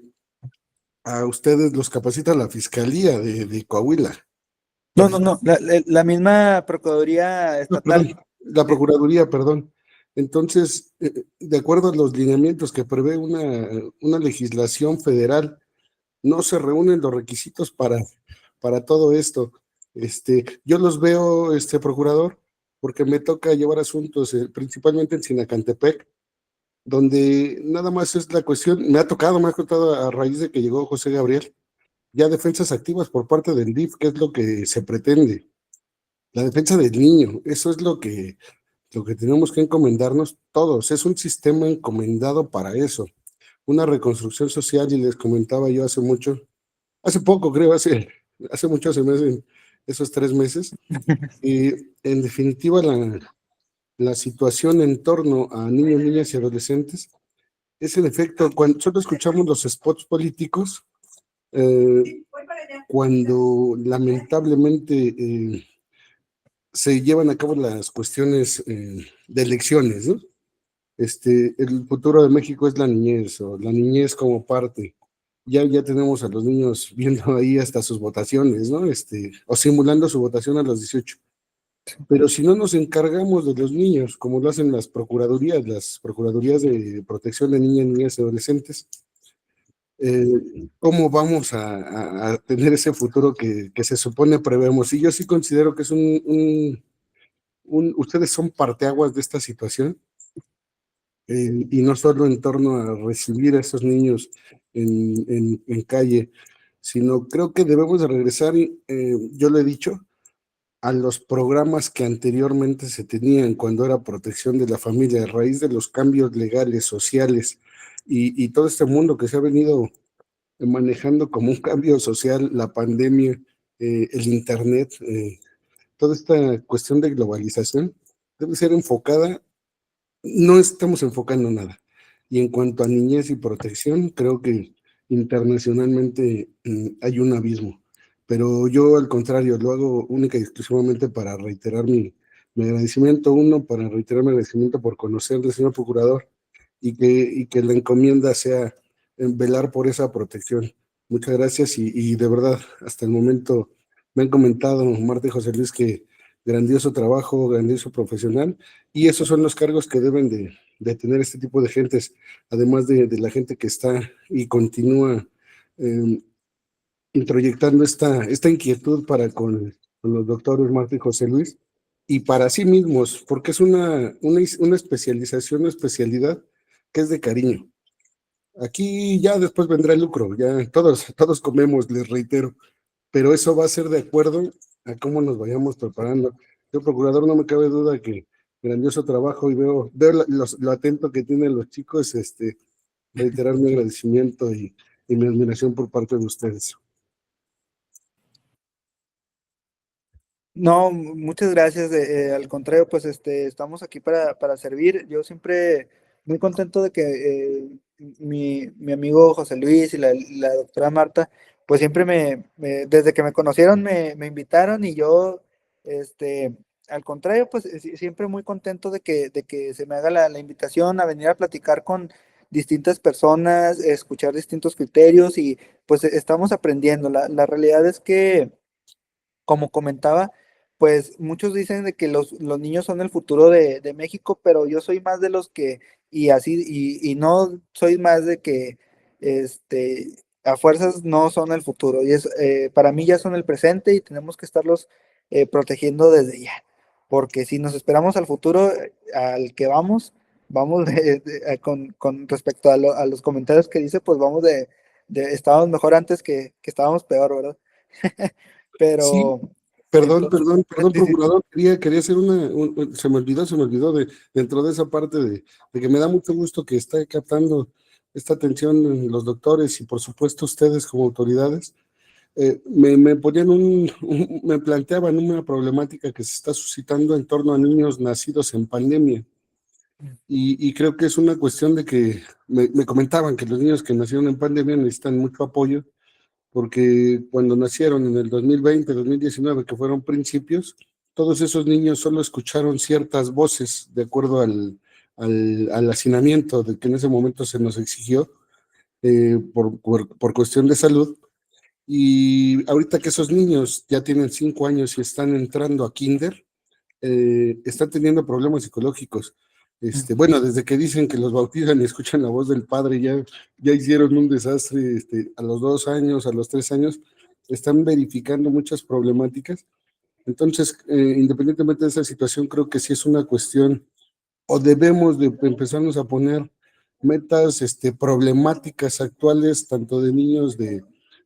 a ustedes los capacita la Fiscalía de Coahuila. No, la misma Procuraduría Estatal. Perdón, la Procuraduría, perdón. Entonces, de acuerdo a los lineamientos que prevé una legislación federal, no se reúnen los requisitos para todo esto. Yo los veo, procurador, porque me toca llevar asuntos principalmente en Sinacantepec, donde nada más es la cuestión, me ha tocado a raíz de que llegó José Gabriel, ya defensas activas por parte del DIF, que es lo que se pretende, la defensa del niño. Eso es lo que tenemos que encomendarnos todos, es un sistema encomendado para eso, una reconstrucción social. Y les comentaba yo hace poco creo, hace mucho, se me hacen esos 3 meses, y en definitiva la situación en torno a niños, niñas y adolescentes es en efecto, cuando solo escuchamos los spots políticos, cuando lamentablemente se llevan a cabo las cuestiones de elecciones, ¿no? El futuro de México es la niñez, o la niñez como parte. Ya tenemos a los niños viendo ahí hasta sus votaciones, ¿no? O simulando su votación a los 18. Pero si no nos encargamos de los niños, como lo hacen las procuradurías de protección de niñas, niñas y adolescentes, ¿cómo vamos a tener ese futuro que se supone prevemos? Y yo sí considero que es ustedes son parteaguas de esta situación, y no solo en torno a recibir a esos niños en calle, sino creo que debemos de regresar, yo lo he dicho, a los programas que anteriormente se tenían cuando era protección de la familia, a raíz de los cambios legales, sociales, y todo este mundo que se ha venido manejando como un cambio social, la pandemia, el Internet, toda esta cuestión de globalización debe ser enfocada, no estamos enfocando nada. Y en cuanto a niñez y protección, creo que internacionalmente hay un abismo. Pero yo al contrario, lo hago única y exclusivamente para reiterar mi agradecimiento, uno, para reiterar mi agradecimiento por conocerle, señor procurador, y que la encomienda sea en velar por esa protección. Muchas gracias y de verdad, hasta el momento me han comentado Marta y José Luis que grandioso trabajo, grandioso profesional, y esos son los cargos que deben de tener este tipo de gentes, además de la gente que está y continúa introyectando esta inquietud para con los doctores Marta y José Luis, y para sí mismos, porque es una especialización, una especialidad que es de cariño. Aquí ya después vendrá el lucro, ya todos comemos, les reitero, pero eso va a ser de acuerdo a cómo nos vayamos preparando. Yo, procurador, no me cabe duda que grandioso trabajo y veo lo atento que tienen los chicos, reiterar mi agradecimiento y mi admiración por parte de ustedes. No, muchas gracias. Al contrario, pues estamos aquí para servir. Yo siempre muy contento de que mi amigo José Luis y la doctora Marta, pues siempre desde que me conocieron me invitaron y yo, al contrario, pues siempre muy contento de que se me haga la invitación a venir a platicar con distintas personas, escuchar distintos criterios y pues estamos aprendiendo. La realidad es que como comentaba, pues muchos dicen de que los niños son el futuro de México, pero yo soy más de los que, y así, y no soy más de que, a fuerzas no son el futuro, y para mí ya son el presente y tenemos que estarlos protegiendo desde ya, porque si nos esperamos al futuro, al que vamos con respecto a los comentarios que dice, pues vamos estábamos mejor antes que estábamos peor, ¿verdad? Sí, Pero, entonces, perdón, sí, sí. procurador, quería hacer se me olvidó dentro de esa parte de que me da mucho gusto que esté captando esta atención en los doctores y por supuesto ustedes como autoridades. Me ponían me planteaban una problemática que se está suscitando en torno a niños nacidos en pandemia. Y creo que es una cuestión de que me comentaban que los niños que nacieron en pandemia necesitan mucho apoyo porque cuando nacieron en el 2020, 2019, que fueron principios, todos esos niños solo escucharon ciertas voces de acuerdo al hacinamiento de que en ese momento se nos exigió por cuestión de salud. Y ahorita que esos niños ya tienen 5 años y están entrando a kinder, están teniendo problemas psicológicos. Bueno, desde que dicen que los bautizan y escuchan la voz del padre, ya hicieron un desastre, a los 2 años, a los 3 años, están verificando muchas problemáticas. Entonces, independientemente de esa situación, creo que sí es una cuestión, o debemos de empezarnos a poner metas, problemáticas actuales, tanto de niños de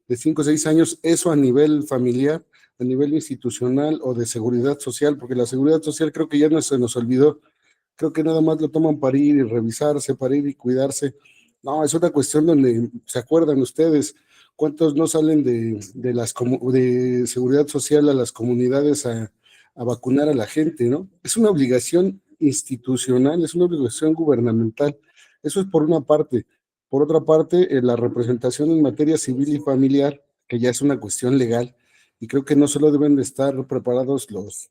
5 o 6 años, eso a nivel familiar, a nivel institucional o de seguridad social, porque la seguridad social creo que ya no se nos olvidó. Creo que nada más lo toman para ir y revisarse, para ir y cuidarse. No, es una cuestión donde, ¿se acuerdan ustedes cuántos no salen de seguridad social a las comunidades a vacunar a la gente, ¿no? Es una obligación institucional, es una obligación gubernamental. Eso es por una parte. Por otra parte, la representación en materia civil y familiar, que ya es una cuestión legal, y creo que no solo deben de estar preparados los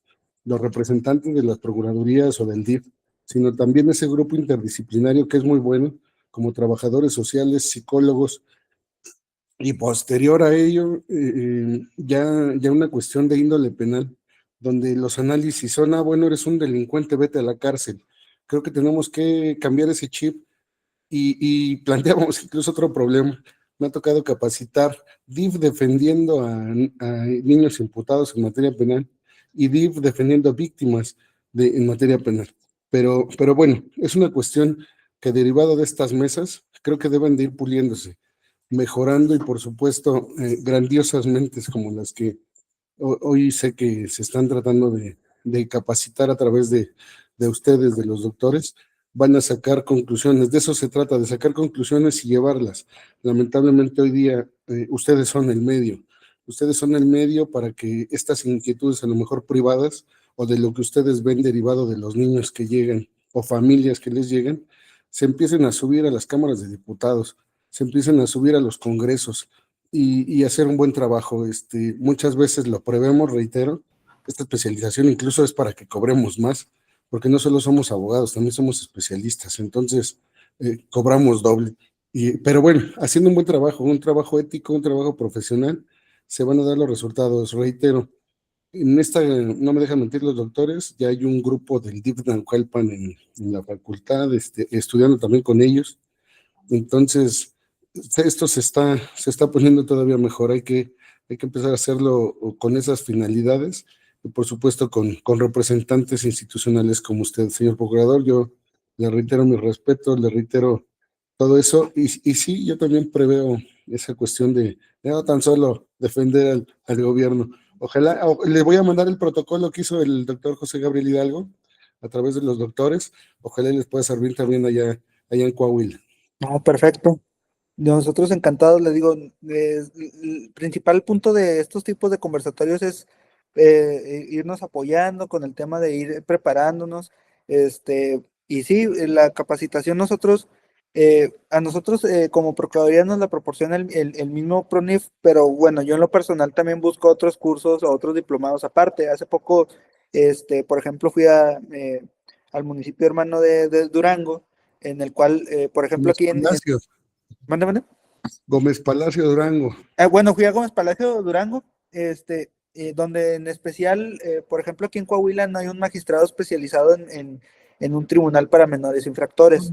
representantes de las procuradurías o del DIF, sino también ese grupo interdisciplinario que es muy bueno, como trabajadores sociales, psicólogos, y posterior a ello, ya una cuestión de índole penal, donde los análisis son, bueno, eres un delincuente, vete a la cárcel. Creo que tenemos que cambiar ese chip y planteamos incluso otro problema. Me ha tocado capacitar DIF defendiendo a niños imputados en materia penal y DIF defendiendo a víctimas en materia penal. Pero bueno, es una cuestión que derivado de estas mesas, creo que deben de ir puliéndose, mejorando y por supuesto grandiosas mentes como las que hoy sé que se están tratando de capacitar a través de ustedes, de los doctores, van a sacar conclusiones. De eso se trata, de sacar conclusiones y llevarlas. Lamentablemente hoy día ustedes son el medio. Ustedes son el medio para que estas inquietudes, a lo mejor privadas, o de lo que ustedes ven derivado de los niños que llegan o familias que les llegan, se empiecen a subir a las cámaras de diputados, se empiecen a subir a los congresos y hacer un buen trabajo. Muchas veces lo prevemos, reitero, esta especialización incluso es para que cobremos más, porque no solo somos abogados, también somos especialistas, entonces cobramos doble. Pero bueno, haciendo un trabajo ético, un trabajo profesional, se van a dar los resultados, reitero. No me dejan mentir los doctores, ya hay un grupo del DIF Naucalpan en la facultad, estudiando también con ellos. Entonces, esto se está poniendo todavía mejor, hay que empezar a hacerlo con esas finalidades, y por supuesto con representantes institucionales como usted, señor procurador. Yo le reitero mi respeto, le reitero todo eso, y sí, yo también preveo esa cuestión de no tan solo defender al gobierno. Ojalá, le voy a mandar el protocolo que hizo el doctor José Gabriel Hidalgo a través de los doctores, ojalá les pueda servir también allá en Coahuila. No, perfecto. Nosotros encantados, les digo, el principal punto de estos tipos de conversatorios es irnos apoyando con el tema de ir preparándonos, y sí, la capacitación a nosotros como Procuraduría nos la proporciona el mismo PRONIF, pero bueno, yo en lo personal también busco otros cursos o otros diplomados aparte. Hace poco, por ejemplo, fui al municipio hermano de Durango, en el cual, por ejemplo, aquí en... Palacio. Mande, mande. Gómez Palacio Durango. Bueno, fui a Gómez Palacio Durango, donde en especial, por ejemplo, aquí en Coahuila no hay un magistrado especializado en un tribunal para menores infractores.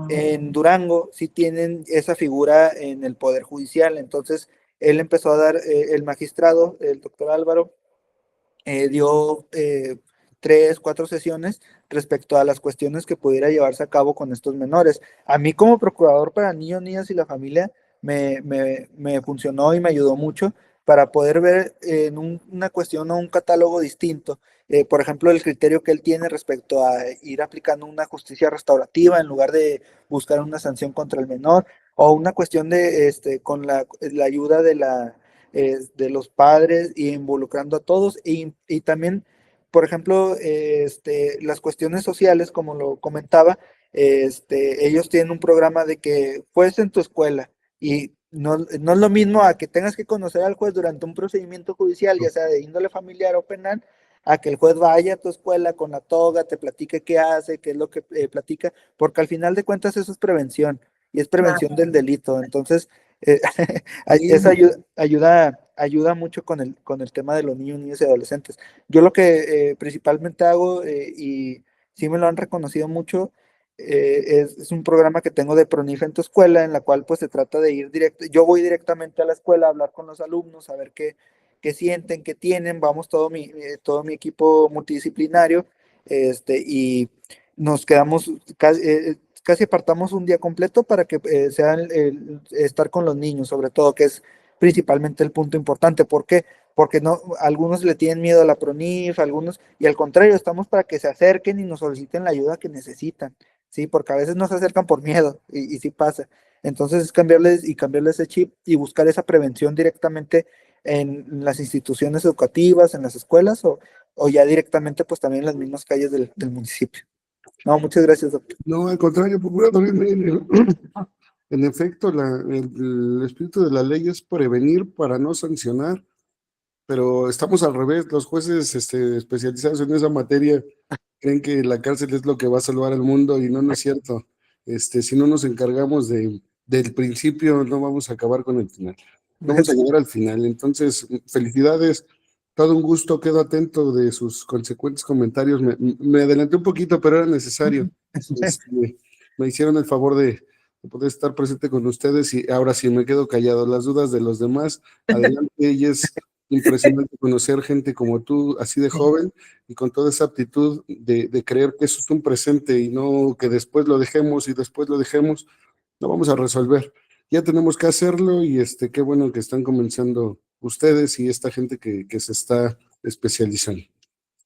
En Durango sí tienen esa figura en el Poder Judicial. Entonces, él empezó a dar, el magistrado, el doctor Álvaro, dio 3, 4 sesiones respecto a las cuestiones que pudiera llevarse a cabo con estos menores. A mí como procurador para niños, niñas y la familia me funcionó y me ayudó mucho para poder ver en una cuestión o un catálogo distinto, por ejemplo, el criterio que él tiene respecto a ir aplicando una justicia restaurativa en lugar de buscar una sanción contra el menor, o una cuestión con la ayuda de los padres y involucrando a todos, y también, por ejemplo, las cuestiones sociales, como lo comentaba, ellos tienen un programa de que juez en tu escuela, y no es lo mismo a que tengas que conocer al juez durante un procedimiento judicial, ya sea de índole familiar o penal, a que el juez vaya a tu escuela con la toga, te platique qué hace, qué es lo que platica, porque al final de cuentas eso es prevención, y es prevención del delito. Entonces, esa ayuda mucho con el tema de los niños, niñas y adolescentes. Yo lo que principalmente hago, y sí me lo han reconocido mucho, es un programa que tengo de PRONIF en tu escuela, en la cual pues se trata de ir directo, yo voy directamente a la escuela a hablar con los alumnos, a ver qué sienten, qué tienen, vamos todo mi equipo multidisciplinario, y nos quedamos casi apartamos un día completo para que sea estar con los niños, sobre todo, que es principalmente el punto importante. ¿Por qué? Porque no, algunos le tienen miedo a la PRONIF, algunos, y al contrario, estamos para que se acerquen y nos soliciten la ayuda que necesitan, ¿sí? Porque a veces no se acercan por miedo, y sí pasa. Entonces es cambiarles ese chip y buscar esa prevención directamente en las instituciones educativas, en las escuelas, o ya directamente pues también en las mismas calles del municipio. No, muchas gracias, doctor. No, al contrario, procurador, en efecto, el espíritu de la ley es prevenir para no sancionar, pero estamos al revés. Los jueces especializados en esa materia creen que la cárcel es lo que va a salvar al mundo, y no es cierto. Si no nos encargamos del principio, no vamos a acabar con el final. Vamos a llegar al final. Entonces, felicidades, todo un gusto, quedo atento de sus consecuentes comentarios. Me adelanté un poquito, pero era necesario. Me hicieron el favor de poder estar presente con ustedes, y ahora sí me quedo callado. Las dudas de los demás, adelante. Y es impresionante conocer gente como tú, así de joven y con toda esa aptitud de creer que eso es un presente y no que después lo dejemos y después lo dejemos. No vamos a resolver. Ya tenemos que hacerlo, y qué bueno que están comenzando ustedes y esta gente que se está especializando.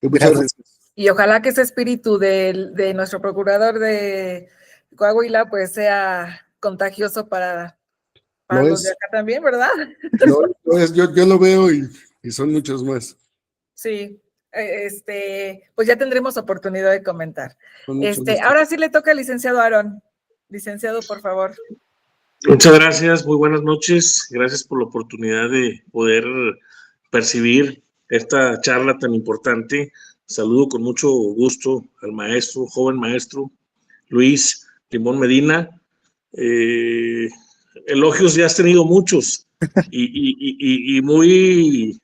Muchas gracias. Y ojalá que ese espíritu de nuestro procurador de Coahuila pues sea contagioso para Lo los de es, acá también, ¿verdad? lo es, yo lo veo y son muchos más. Sí, pues ya tendremos oportunidad de comentar. Son muchos Ahora sí le toca al licenciado Aarón. Licenciado, por favor. Muchas gracias, muy buenas noches. Gracias por la oportunidad de poder percibir esta charla tan importante. Saludo con mucho gusto al maestro, joven maestro Luis Limón Medina. Elogios ya has tenido muchos y muy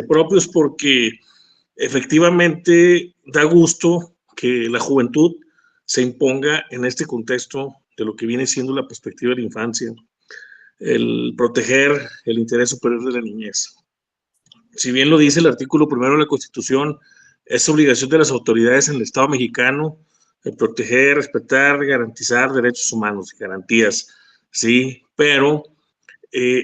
propios, porque efectivamente da gusto que la juventud se imponga en este contexto de lo que viene siendo la perspectiva de la infancia, el proteger el interés superior de la niñez. Si bien lo dice el artículo 1 de la Constitución, es obligación de las autoridades en el Estado mexicano el proteger, respetar, garantizar derechos humanos y garantías, ¿sí? Pero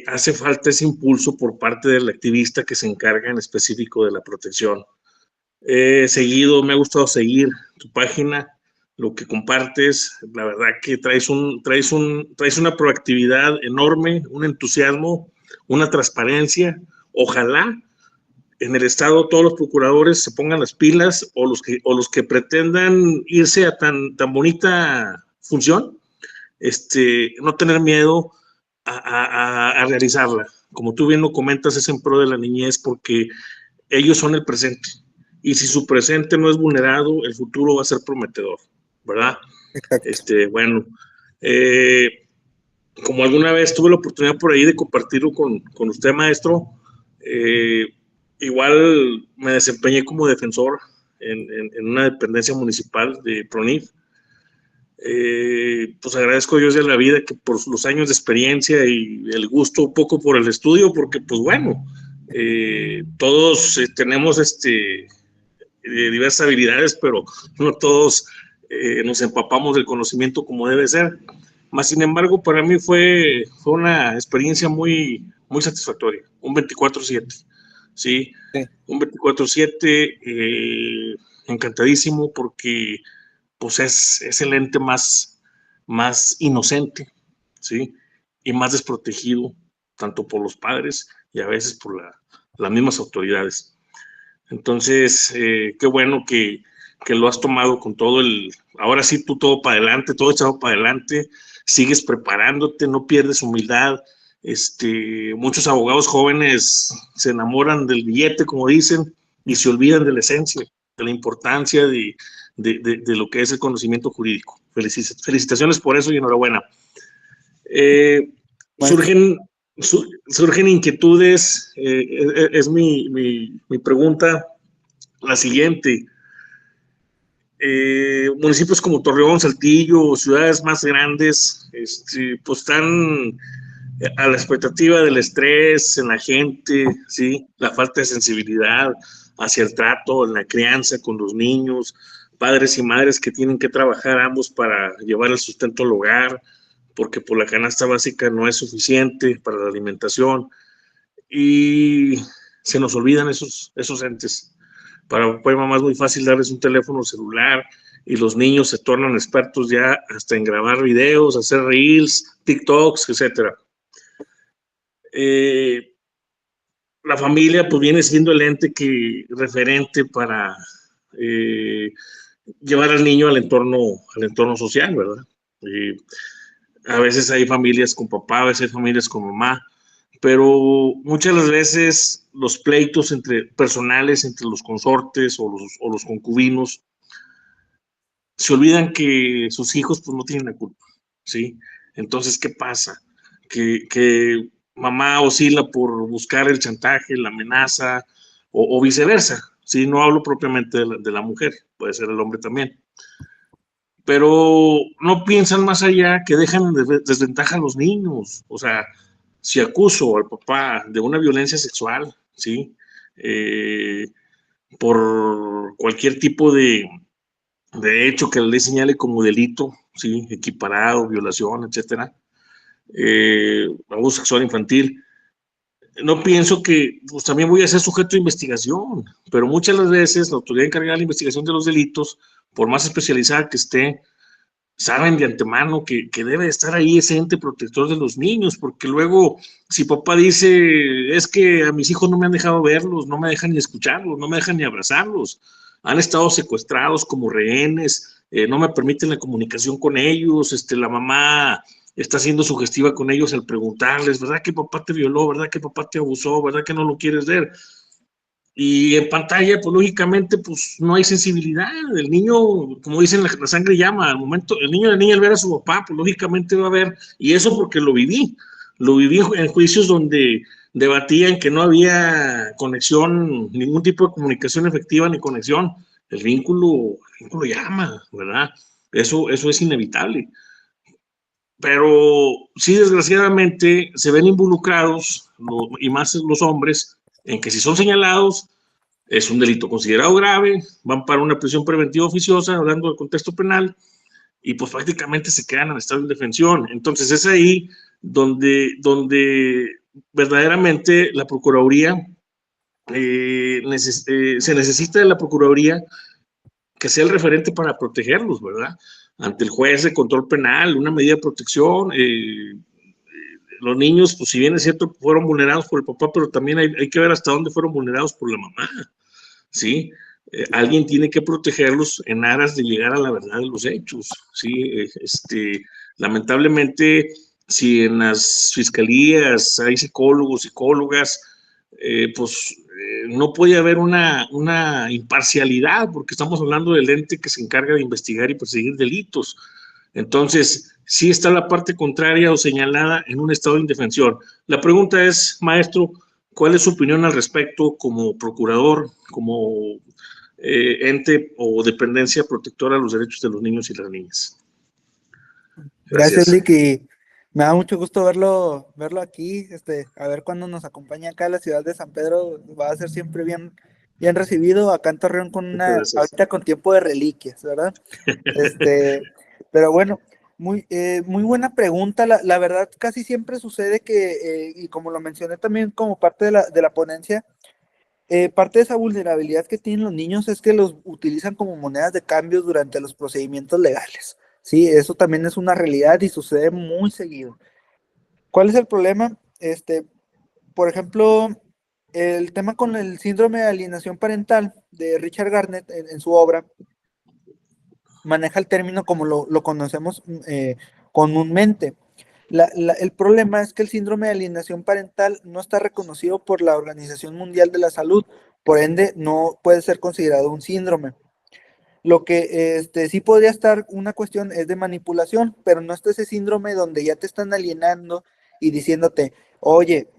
hace falta ese impulso por parte del activista que se encarga en específico de la protección. Me ha gustado seguir tu página, lo que compartes. La verdad que traes una proactividad enorme, un entusiasmo, una transparencia. Ojalá en el Estado todos los procuradores se pongan las pilas, o los que pretendan irse a tan bonita función, no tener miedo a realizarla. Como tú bien lo comentas, es en pro de la niñez, porque ellos son el presente. Y si su presente no es vulnerado, el futuro va a ser prometedor, ¿verdad? Exacto. Bueno, como alguna vez tuve la oportunidad por ahí de compartirlo con usted, maestro, igual me desempeñé como defensor en una dependencia municipal de PRONIF. Pues agradezco a Dios de la vida que por los años de experiencia y el gusto un poco por el estudio, porque pues bueno, todos tenemos diversas habilidades, pero no todos nos empapamos del conocimiento como debe ser. Más sin embargo, para mí fue una experiencia muy satisfactoria, un 24/7, ¿sí? Sí. Un 24/7, encantadísimo, porque pues es el ente más inocente, ¿sí? Y más desprotegido, tanto por los padres y a veces por las mismas autoridades. Entonces, qué bueno que lo has tomado con ahora sí, tú todo para adelante, todo echado para adelante, sigues preparándote, no pierdes humildad. Muchos abogados jóvenes se enamoran del billete, como dicen, y se olvidan de la esencia, de la importancia de lo que es el conocimiento jurídico. Felicitaciones por eso y enhorabuena. Surgen inquietudes. Es mi pregunta la siguiente. Municipios como Torreón, Saltillo, ciudades más grandes, pues están a la expectativa del estrés en la gente, ¿sí? La falta de sensibilidad hacia el trato, en la crianza con los niños, padres y madres que tienen que trabajar ambos para llevar el sustento al hogar, porque por la canasta básica no es suficiente para la alimentación, y se nos olvidan esos entes. Para papá y mamá es muy fácil darles un teléfono celular, y los niños se tornan expertos ya hasta en grabar videos, hacer reels, TikToks, etcétera. La familia pues viene siendo el ente referente para llevar al niño al entorno social, ¿verdad? A veces hay familias con papá, a veces hay familias con mamá, pero muchas de las veces los pleitos personales entre los consortes o los concubinos se olvidan que sus hijos pues no tienen la culpa, ¿sí? Entonces, ¿qué pasa? Que mamá oscila por buscar el chantaje, la amenaza, o viceversa, ¿sí? No hablo propiamente de la mujer, puede ser el hombre también. Pero no piensan más allá, que dejan en desventaja a los niños. O sea, si acuso al papá de una violencia sexual, ¿sí? Por cualquier tipo de hecho que la ley señale como delito, ¿sí? Equiparado, violación, etcétera, abuso sexual infantil, no pienso que pues, también voy a ser sujeto de investigación, pero muchas de las veces la autoridad encargada de la investigación de los delitos, por más especializada que esté, saben de antemano que debe estar ahí ese ente protector de los niños, porque luego, si papá dice, es que a mis hijos no me han dejado verlos, no me dejan ni escucharlos, no me dejan ni abrazarlos, han estado secuestrados como rehenes, no me permiten la comunicación con ellos, la mamá está siendo sugestiva con ellos al preguntarles, ¿verdad que papá te violó? ¿Verdad que papá te abusó? ¿Verdad que no lo quieres ver? Y en pantalla, pues lógicamente, pues no hay sensibilidad. El niño, como dicen, la sangre llama. Al momento, el niño o la niña al ver a su papá, pues lógicamente va a ver, y eso porque lo viví. Lo viví en juicios donde debatían que no había conexión, ningún tipo de comunicación efectiva ni conexión. El vínculo llama, ¿verdad? Eso es inevitable. Pero sí, desgraciadamente, se ven involucrados, y más los hombres, en que si son señalados, es un delito considerado grave, van para una prisión preventiva oficiosa, hablando del contexto penal, y pues prácticamente se quedan en estado de indefensión. Entonces es ahí donde verdaderamente la Procuraduría, se necesita de la Procuraduría que sea el referente para protegerlos, ¿verdad? Ante el juez de control penal, una medida de protección. Los niños, pues si bien es cierto, fueron vulnerados por el papá, pero también hay que ver hasta dónde fueron vulnerados por la mamá. ¿Sí? Alguien tiene que protegerlos en aras de llegar a la verdad de los hechos, ¿sí? Lamentablemente, si en las fiscalías hay psicólogos, psicólogas, no puede haber una imparcialidad, porque estamos hablando del ente que se encarga de investigar y perseguir delitos. Entonces, sí está la parte contraria o señalada en un estado de indefensión. La pregunta es, maestro, ¿cuál es su opinión al respecto como procurador, como ente o dependencia protectora de los derechos de los niños y las niñas? Gracias, Lick, y me da mucho gusto verlo aquí, a ver cuando nos acompaña acá a la ciudad de San Pedro, va a ser siempre bien recibido acá en Torreón ahorita con tiempo de reliquias, ¿verdad? Pero bueno, muy buena pregunta. La verdad, casi siempre sucede que, y como lo mencioné también como parte de la ponencia, parte de esa vulnerabilidad que tienen los niños es que los utilizan como monedas de cambio durante los procedimientos legales. Sí, eso también es una realidad y sucede muy seguido. ¿Cuál es el problema? Por ejemplo, el tema con el síndrome de alienación parental de Richard Garnett en su obra maneja el término como lo conocemos comúnmente. El problema es que el síndrome de alienación parental no está reconocido por la Organización Mundial de la Salud, por ende no puede ser considerado un síndrome. Lo que sí podría estar una cuestión es de manipulación, pero no está ese síndrome donde ya te están alienando y diciéndote, oye,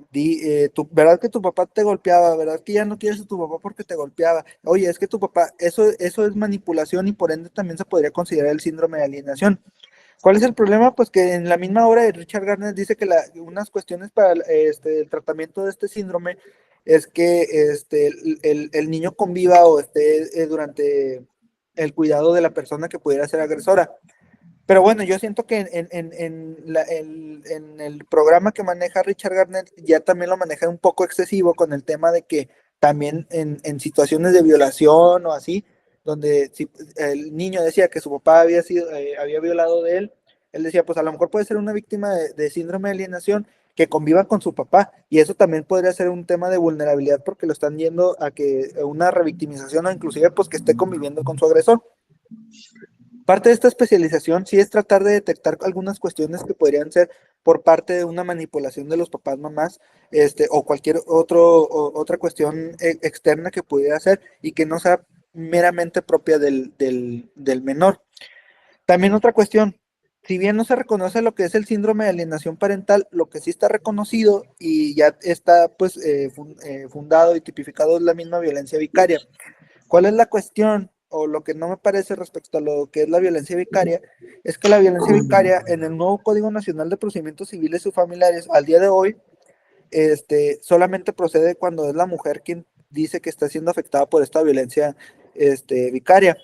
¿verdad que tu papá te golpeaba? ¿Verdad que ya no quieres a tu papá porque te golpeaba? Oye, es que tu papá, eso es manipulación y por ende también se podría considerar el síndrome de alienación. ¿Cuál es el problema? Pues que en la misma obra de Richard Garnett dice que unas cuestiones para el tratamiento de este síndrome es que el niño conviva o esté durante el cuidado de la persona que pudiera ser agresora. Pero bueno, yo siento que en el programa que maneja Richard Garnett ya también lo maneja un poco excesivo con el tema de que también en situaciones de violación o así, donde si el niño decía que su papá había violado de él decía, pues a lo mejor puede ser una víctima de síndrome de alienación que conviva con su papá, y eso también podría ser un tema de vulnerabilidad porque lo están yendo a que una revictimización o inclusive pues que esté conviviendo con su agresor. Parte de esta especialización sí es tratar de detectar algunas cuestiones que podrían ser por parte de una manipulación de los papás, mamás, o cualquier otra cuestión externa que pudiera ser y que no sea meramente propia del menor. También otra cuestión, si bien no se reconoce lo que es el síndrome de alienación parental, lo que sí está reconocido y ya está pues fundado y tipificado es la misma violencia vicaria. ¿Cuál es la cuestión? O lo que no me parece respecto a lo que es la violencia vicaria, es que la violencia vicaria en el nuevo Código Nacional de Procedimientos Civiles y Familiares, al día de hoy, solamente procede cuando es la mujer quien dice que está siendo afectada por esta violencia vicaria.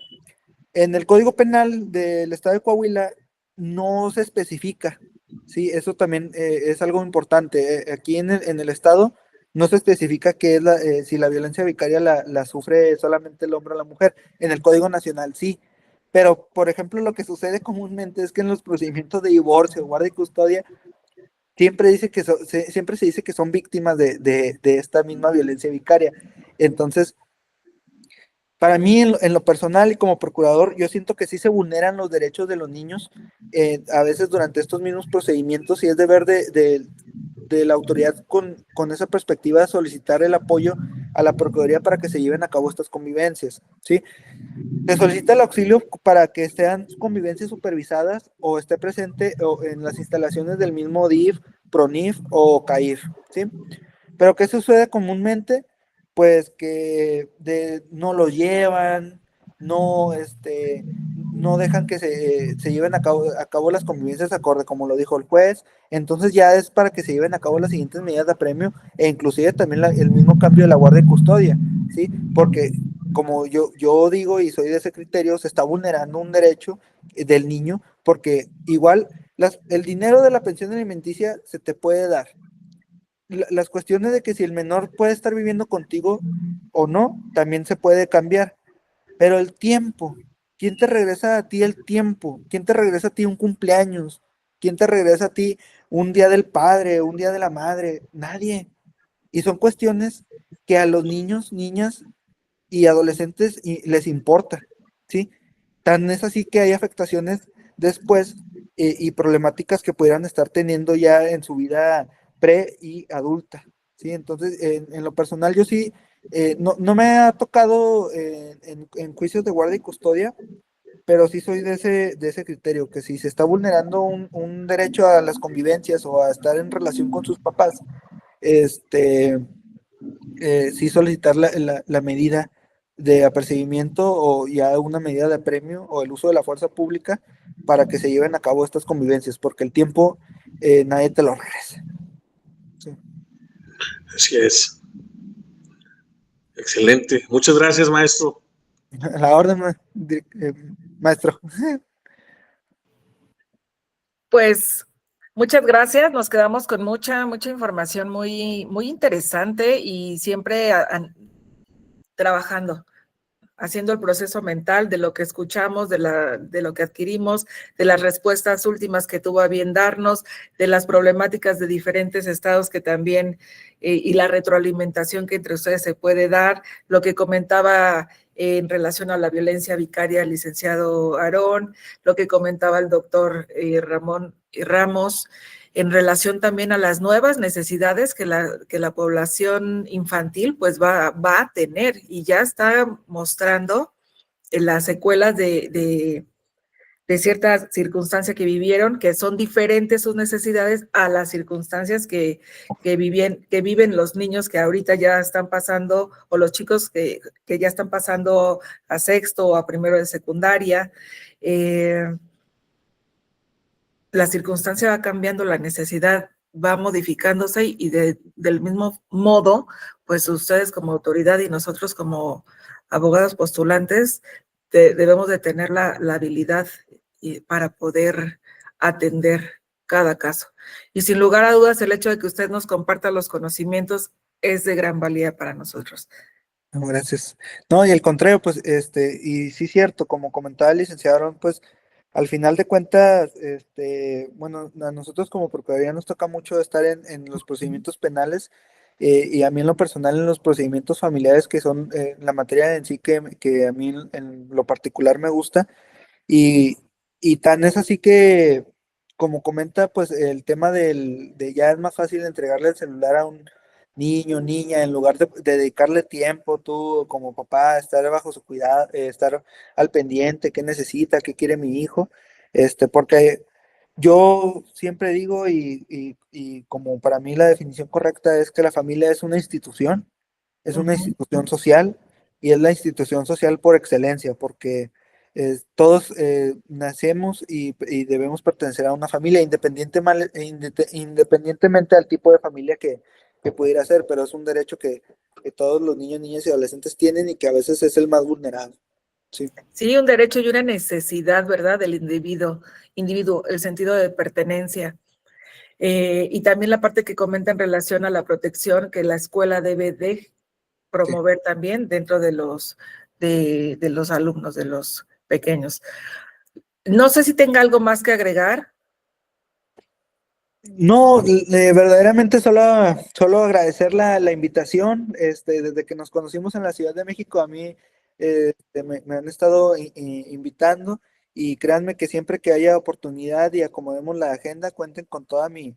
En el Código Penal del Estado de Coahuila no se especifica, ¿sí? Eso también es algo importante. Aquí en el Estado no se especifica qué es si la violencia vicaria la sufre solamente el hombre o la mujer. En el Código Nacional sí, pero por ejemplo lo que sucede comúnmente es que en los procedimientos de divorcio, guardia y custodia, siempre se dice que son víctimas de esta misma violencia vicaria. Entonces, para mí, en lo personal y como procurador, yo siento que sí se vulneran los derechos de los niños, a veces durante estos mismos procedimientos, y es deber de la autoridad con esa perspectiva de solicitar el apoyo a la Procuraduría para que se lleven a cabo estas convivencias, ¿sí? Se solicita el auxilio para que sean convivencias supervisadas o esté presente en las instalaciones del mismo DIF, PRONIF o CAIF, ¿sí? Pero ¿qué sucede comúnmente? Pues que no lo llevan, no, no dejan que se lleven a cabo las convivencias acorde, como lo dijo el juez. Entonces ya es para que se lleven a cabo las siguientes medidas de apremio e inclusive también el mismo cambio de la guardia y custodia, ¿sí? Porque como yo digo y soy de ese criterio, se está vulnerando un derecho del niño porque igual el dinero de la pensión alimenticia se te puede dar. Las cuestiones de que si el menor puede estar viviendo contigo o no, también se puede cambiar. Pero el tiempo, ¿quién te regresa a ti el tiempo? ¿Quién te regresa a ti un cumpleaños? ¿Quién te regresa a ti un día del padre, un día de la madre? Nadie. Y son cuestiones que a los niños, niñas y adolescentes les importa, ¿sí? Tan es así que hay afectaciones después y problemáticas que pudieran estar teniendo ya en su vida pre y adulta, ¿sí? Entonces, en lo personal, yo sí, no me ha tocado en juicios de guardia y custodia, pero sí soy de ese criterio, que si se está vulnerando un derecho a las convivencias o a estar en relación con sus papás, sí solicitar la medida de apercibimiento o ya una medida de apremio o el uso de la fuerza pública para que se lleven a cabo estas convivencias, porque el tiempo nadie te lo regresa. Sí. Así es. Excelente. Muchas gracias, maestro. A la orden, maestro. Pues muchas gracias, nos quedamos con mucha información muy interesante y siempre trabajando, haciendo el proceso mental de lo que escuchamos, de lo que adquirimos, de las respuestas últimas que tuvo a bien darnos, de las problemáticas de diferentes estados que también, y la retroalimentación que entre ustedes se puede dar, lo que comentaba en relación a la violencia vicaria el licenciado Aarón, lo que comentaba el doctor Ramón Ramos, en relación también a las nuevas necesidades que la población infantil pues va a tener y ya está mostrando las secuelas de ciertas circunstancias que vivieron, que son diferentes sus necesidades a las circunstancias que viven los niños que ahorita ya están pasando, o los chicos que ya están pasando a sexto o a primero de secundaria. La circunstancia va cambiando, la necesidad va modificándose y del mismo modo, pues ustedes como autoridad y nosotros como abogados postulantes debemos de tener la habilidad para poder atender cada caso. Y sin lugar a dudas, el hecho de que usted nos comparta los conocimientos es de gran valía para nosotros. No, gracias. No, y al contrario, pues, y sí cierto, como comentaba el licenciado, pues, al final de cuentas, bueno, a nosotros como Procuraduría nos toca mucho estar en los procedimientos penales y a mí en lo personal en los procedimientos familiares que son la materia en sí que a mí en lo particular me gusta y tan es así que, como comenta, pues el tema de ya es más fácil entregarle el celular a un niño, niña, en lugar de dedicarle tiempo, tú como papá, estar bajo su cuidado, estar al pendiente, qué necesita, qué quiere mi hijo, porque yo siempre digo y como para mí la definición correcta es que la familia es una institución social y es la institución social por excelencia, porque todos nacemos y debemos pertenecer a una familia, independientemente al tipo de familia que pudiera ser, pero es un derecho que todos los niños, niñas y adolescentes tienen y que a veces es el más vulnerado. Sí. Sí, un derecho y una necesidad, ¿verdad? Del individuo, el sentido de pertenencia. Y también la parte que comenta en relación a la protección que la escuela debe de promover también dentro de los alumnos, de los pequeños. No sé si tenga algo más que agregar. No, verdaderamente solo agradecer la invitación. Desde que nos conocimos en la Ciudad de México, a mí me han estado invitando, y créanme que siempre que haya oportunidad y acomodemos la agenda, cuenten con toda mi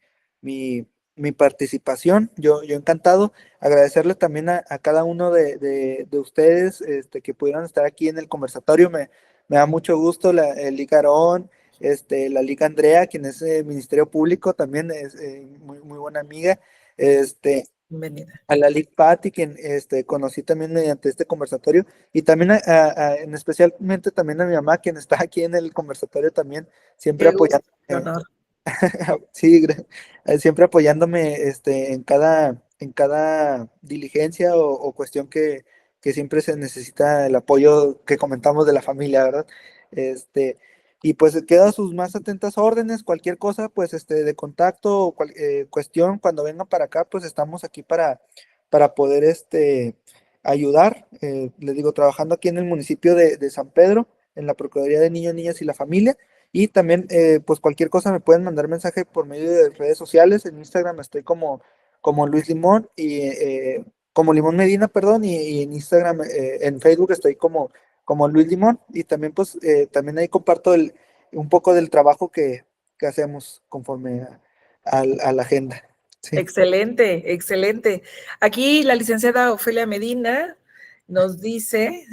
participación. Yo encantado. Agradecerle también a cada uno de ustedes que pudieran estar aquí en el conversatorio. Me da mucho gusto el Icarón, la Liga Andrea, quien es Ministerio Público, también es muy buena amiga, Bienvenida. a la Liga Patti, quien conocí también mediante este conversatorio, y también en especialmente también a mi mamá, quien está aquí en el conversatorio también, siempre Qué gusto, apoyándome. qué honor. Sí, siempre apoyándome en cada diligencia o cuestión que siempre se necesita el apoyo que comentamos de la familia, ¿verdad? Este, y pues quedo a sus más atentas órdenes, cualquier cosa, pues de contacto o cuestión, cuando vengan para acá, pues estamos aquí para poder ayudar. Les digo, trabajando aquí en el municipio de San Pedro, en la Procuraduría de Niños, Niñas y la Familia. Y también, pues cualquier cosa me pueden mandar mensaje por medio de redes sociales. En Instagram estoy como Luis Limón, y como Limón Medina, perdón, y en Instagram, en Facebook estoy como Luis Limón. Y también, pues, también ahí comparto un poco del trabajo que hacemos conforme a la agenda. Sí. Excelente, excelente. Aquí la licenciada Ofelia Medina nos dice,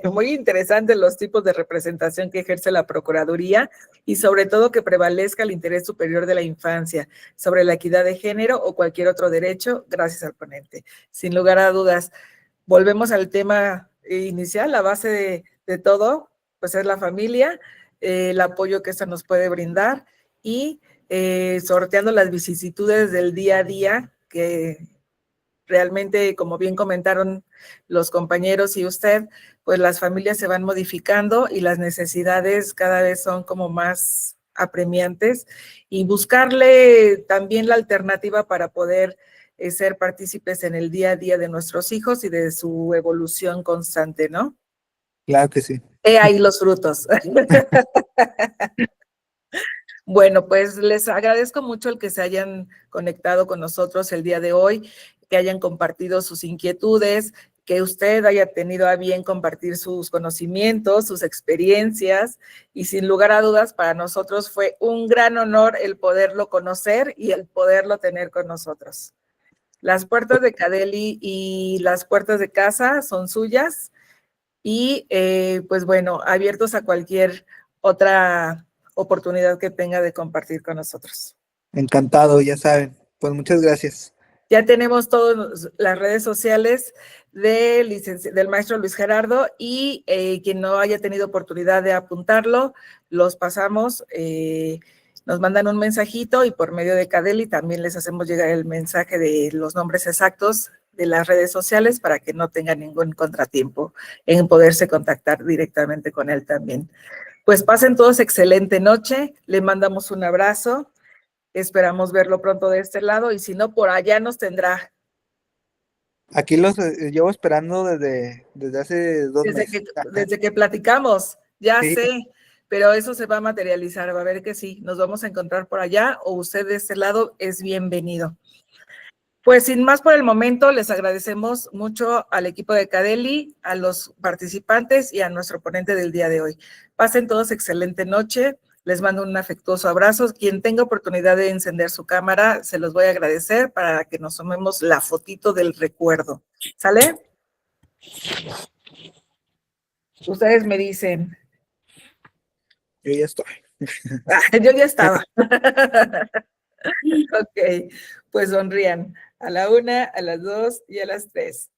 muy interesante los tipos de representación que ejerce la Procuraduría y sobre todo que prevalezca el interés superior de la infancia sobre la equidad de género o cualquier otro derecho, gracias al ponente. Sin lugar a dudas, volvemos al tema inicial, la base de todo, pues es la familia, el apoyo que esta nos puede brindar y sorteando las vicisitudes del día a día que realmente, como bien comentaron los compañeros y usted, pues las familias se van modificando y las necesidades cada vez son como más apremiantes y buscarle también la alternativa para poder ser partícipes en el día a día de nuestros hijos y de su evolución constante, ¿no? Claro que sí. He ahí los frutos. Bueno, pues les agradezco mucho el que se hayan conectado con nosotros el día de hoy, que hayan compartido sus inquietudes, que usted haya tenido a bien compartir sus conocimientos, sus experiencias, y sin lugar a dudas, para nosotros fue un gran honor el poderlo conocer y el poderlo tener con nosotros. Las puertas de Cadeli y las puertas de casa son suyas y pues bueno, abiertos a cualquier otra oportunidad que tenga de compartir con nosotros. Encantado, ya saben. Pues muchas gracias. Ya tenemos todas las redes sociales del maestro Luis Gerardo y quien no haya tenido oportunidad de apuntarlo, los pasamos, nos mandan un mensajito y por medio de Cadeli también les hacemos llegar el mensaje de los nombres exactos de las redes sociales para que no tengan ningún contratiempo en poderse contactar directamente con él también. Pues pasen todos excelente noche, le mandamos un abrazo, esperamos verlo pronto de este lado y si no, por allá nos tendrá. Aquí los llevo esperando desde hace 2 meses. Desde que platicamos, ya Sí. sé, pero eso se va a materializar, va a ver que sí, nos vamos a encontrar por allá o usted de este lado es bienvenido. Pues sin más por el momento, les agradecemos mucho al equipo de Cadeli, a los participantes y a nuestro ponente del día de hoy. Pasen todos excelente noche, les mando un afectuoso abrazo. Quien tenga oportunidad de encender su cámara, se los voy a agradecer para que nos tomemos la fotito del recuerdo. ¿Sale? Ustedes me dicen. Yo ya estoy. Yo ya estaba. Ok, pues sonrían. A la 1, a las 2 y a las 3.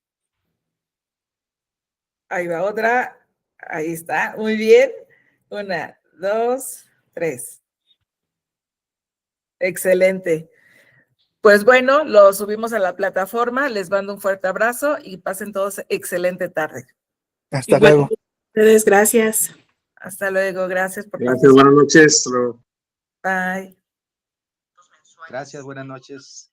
Ahí va otra. Ahí está. Muy bien. 1, 2, 3. Excelente. Pues bueno, lo subimos a la plataforma. Les mando un fuerte abrazo y pasen todos excelente tarde. Hasta luego. Ustedes, gracias. Hasta luego. Gracias por Gracias, buenas noches. Bye. Gracias, buenas noches.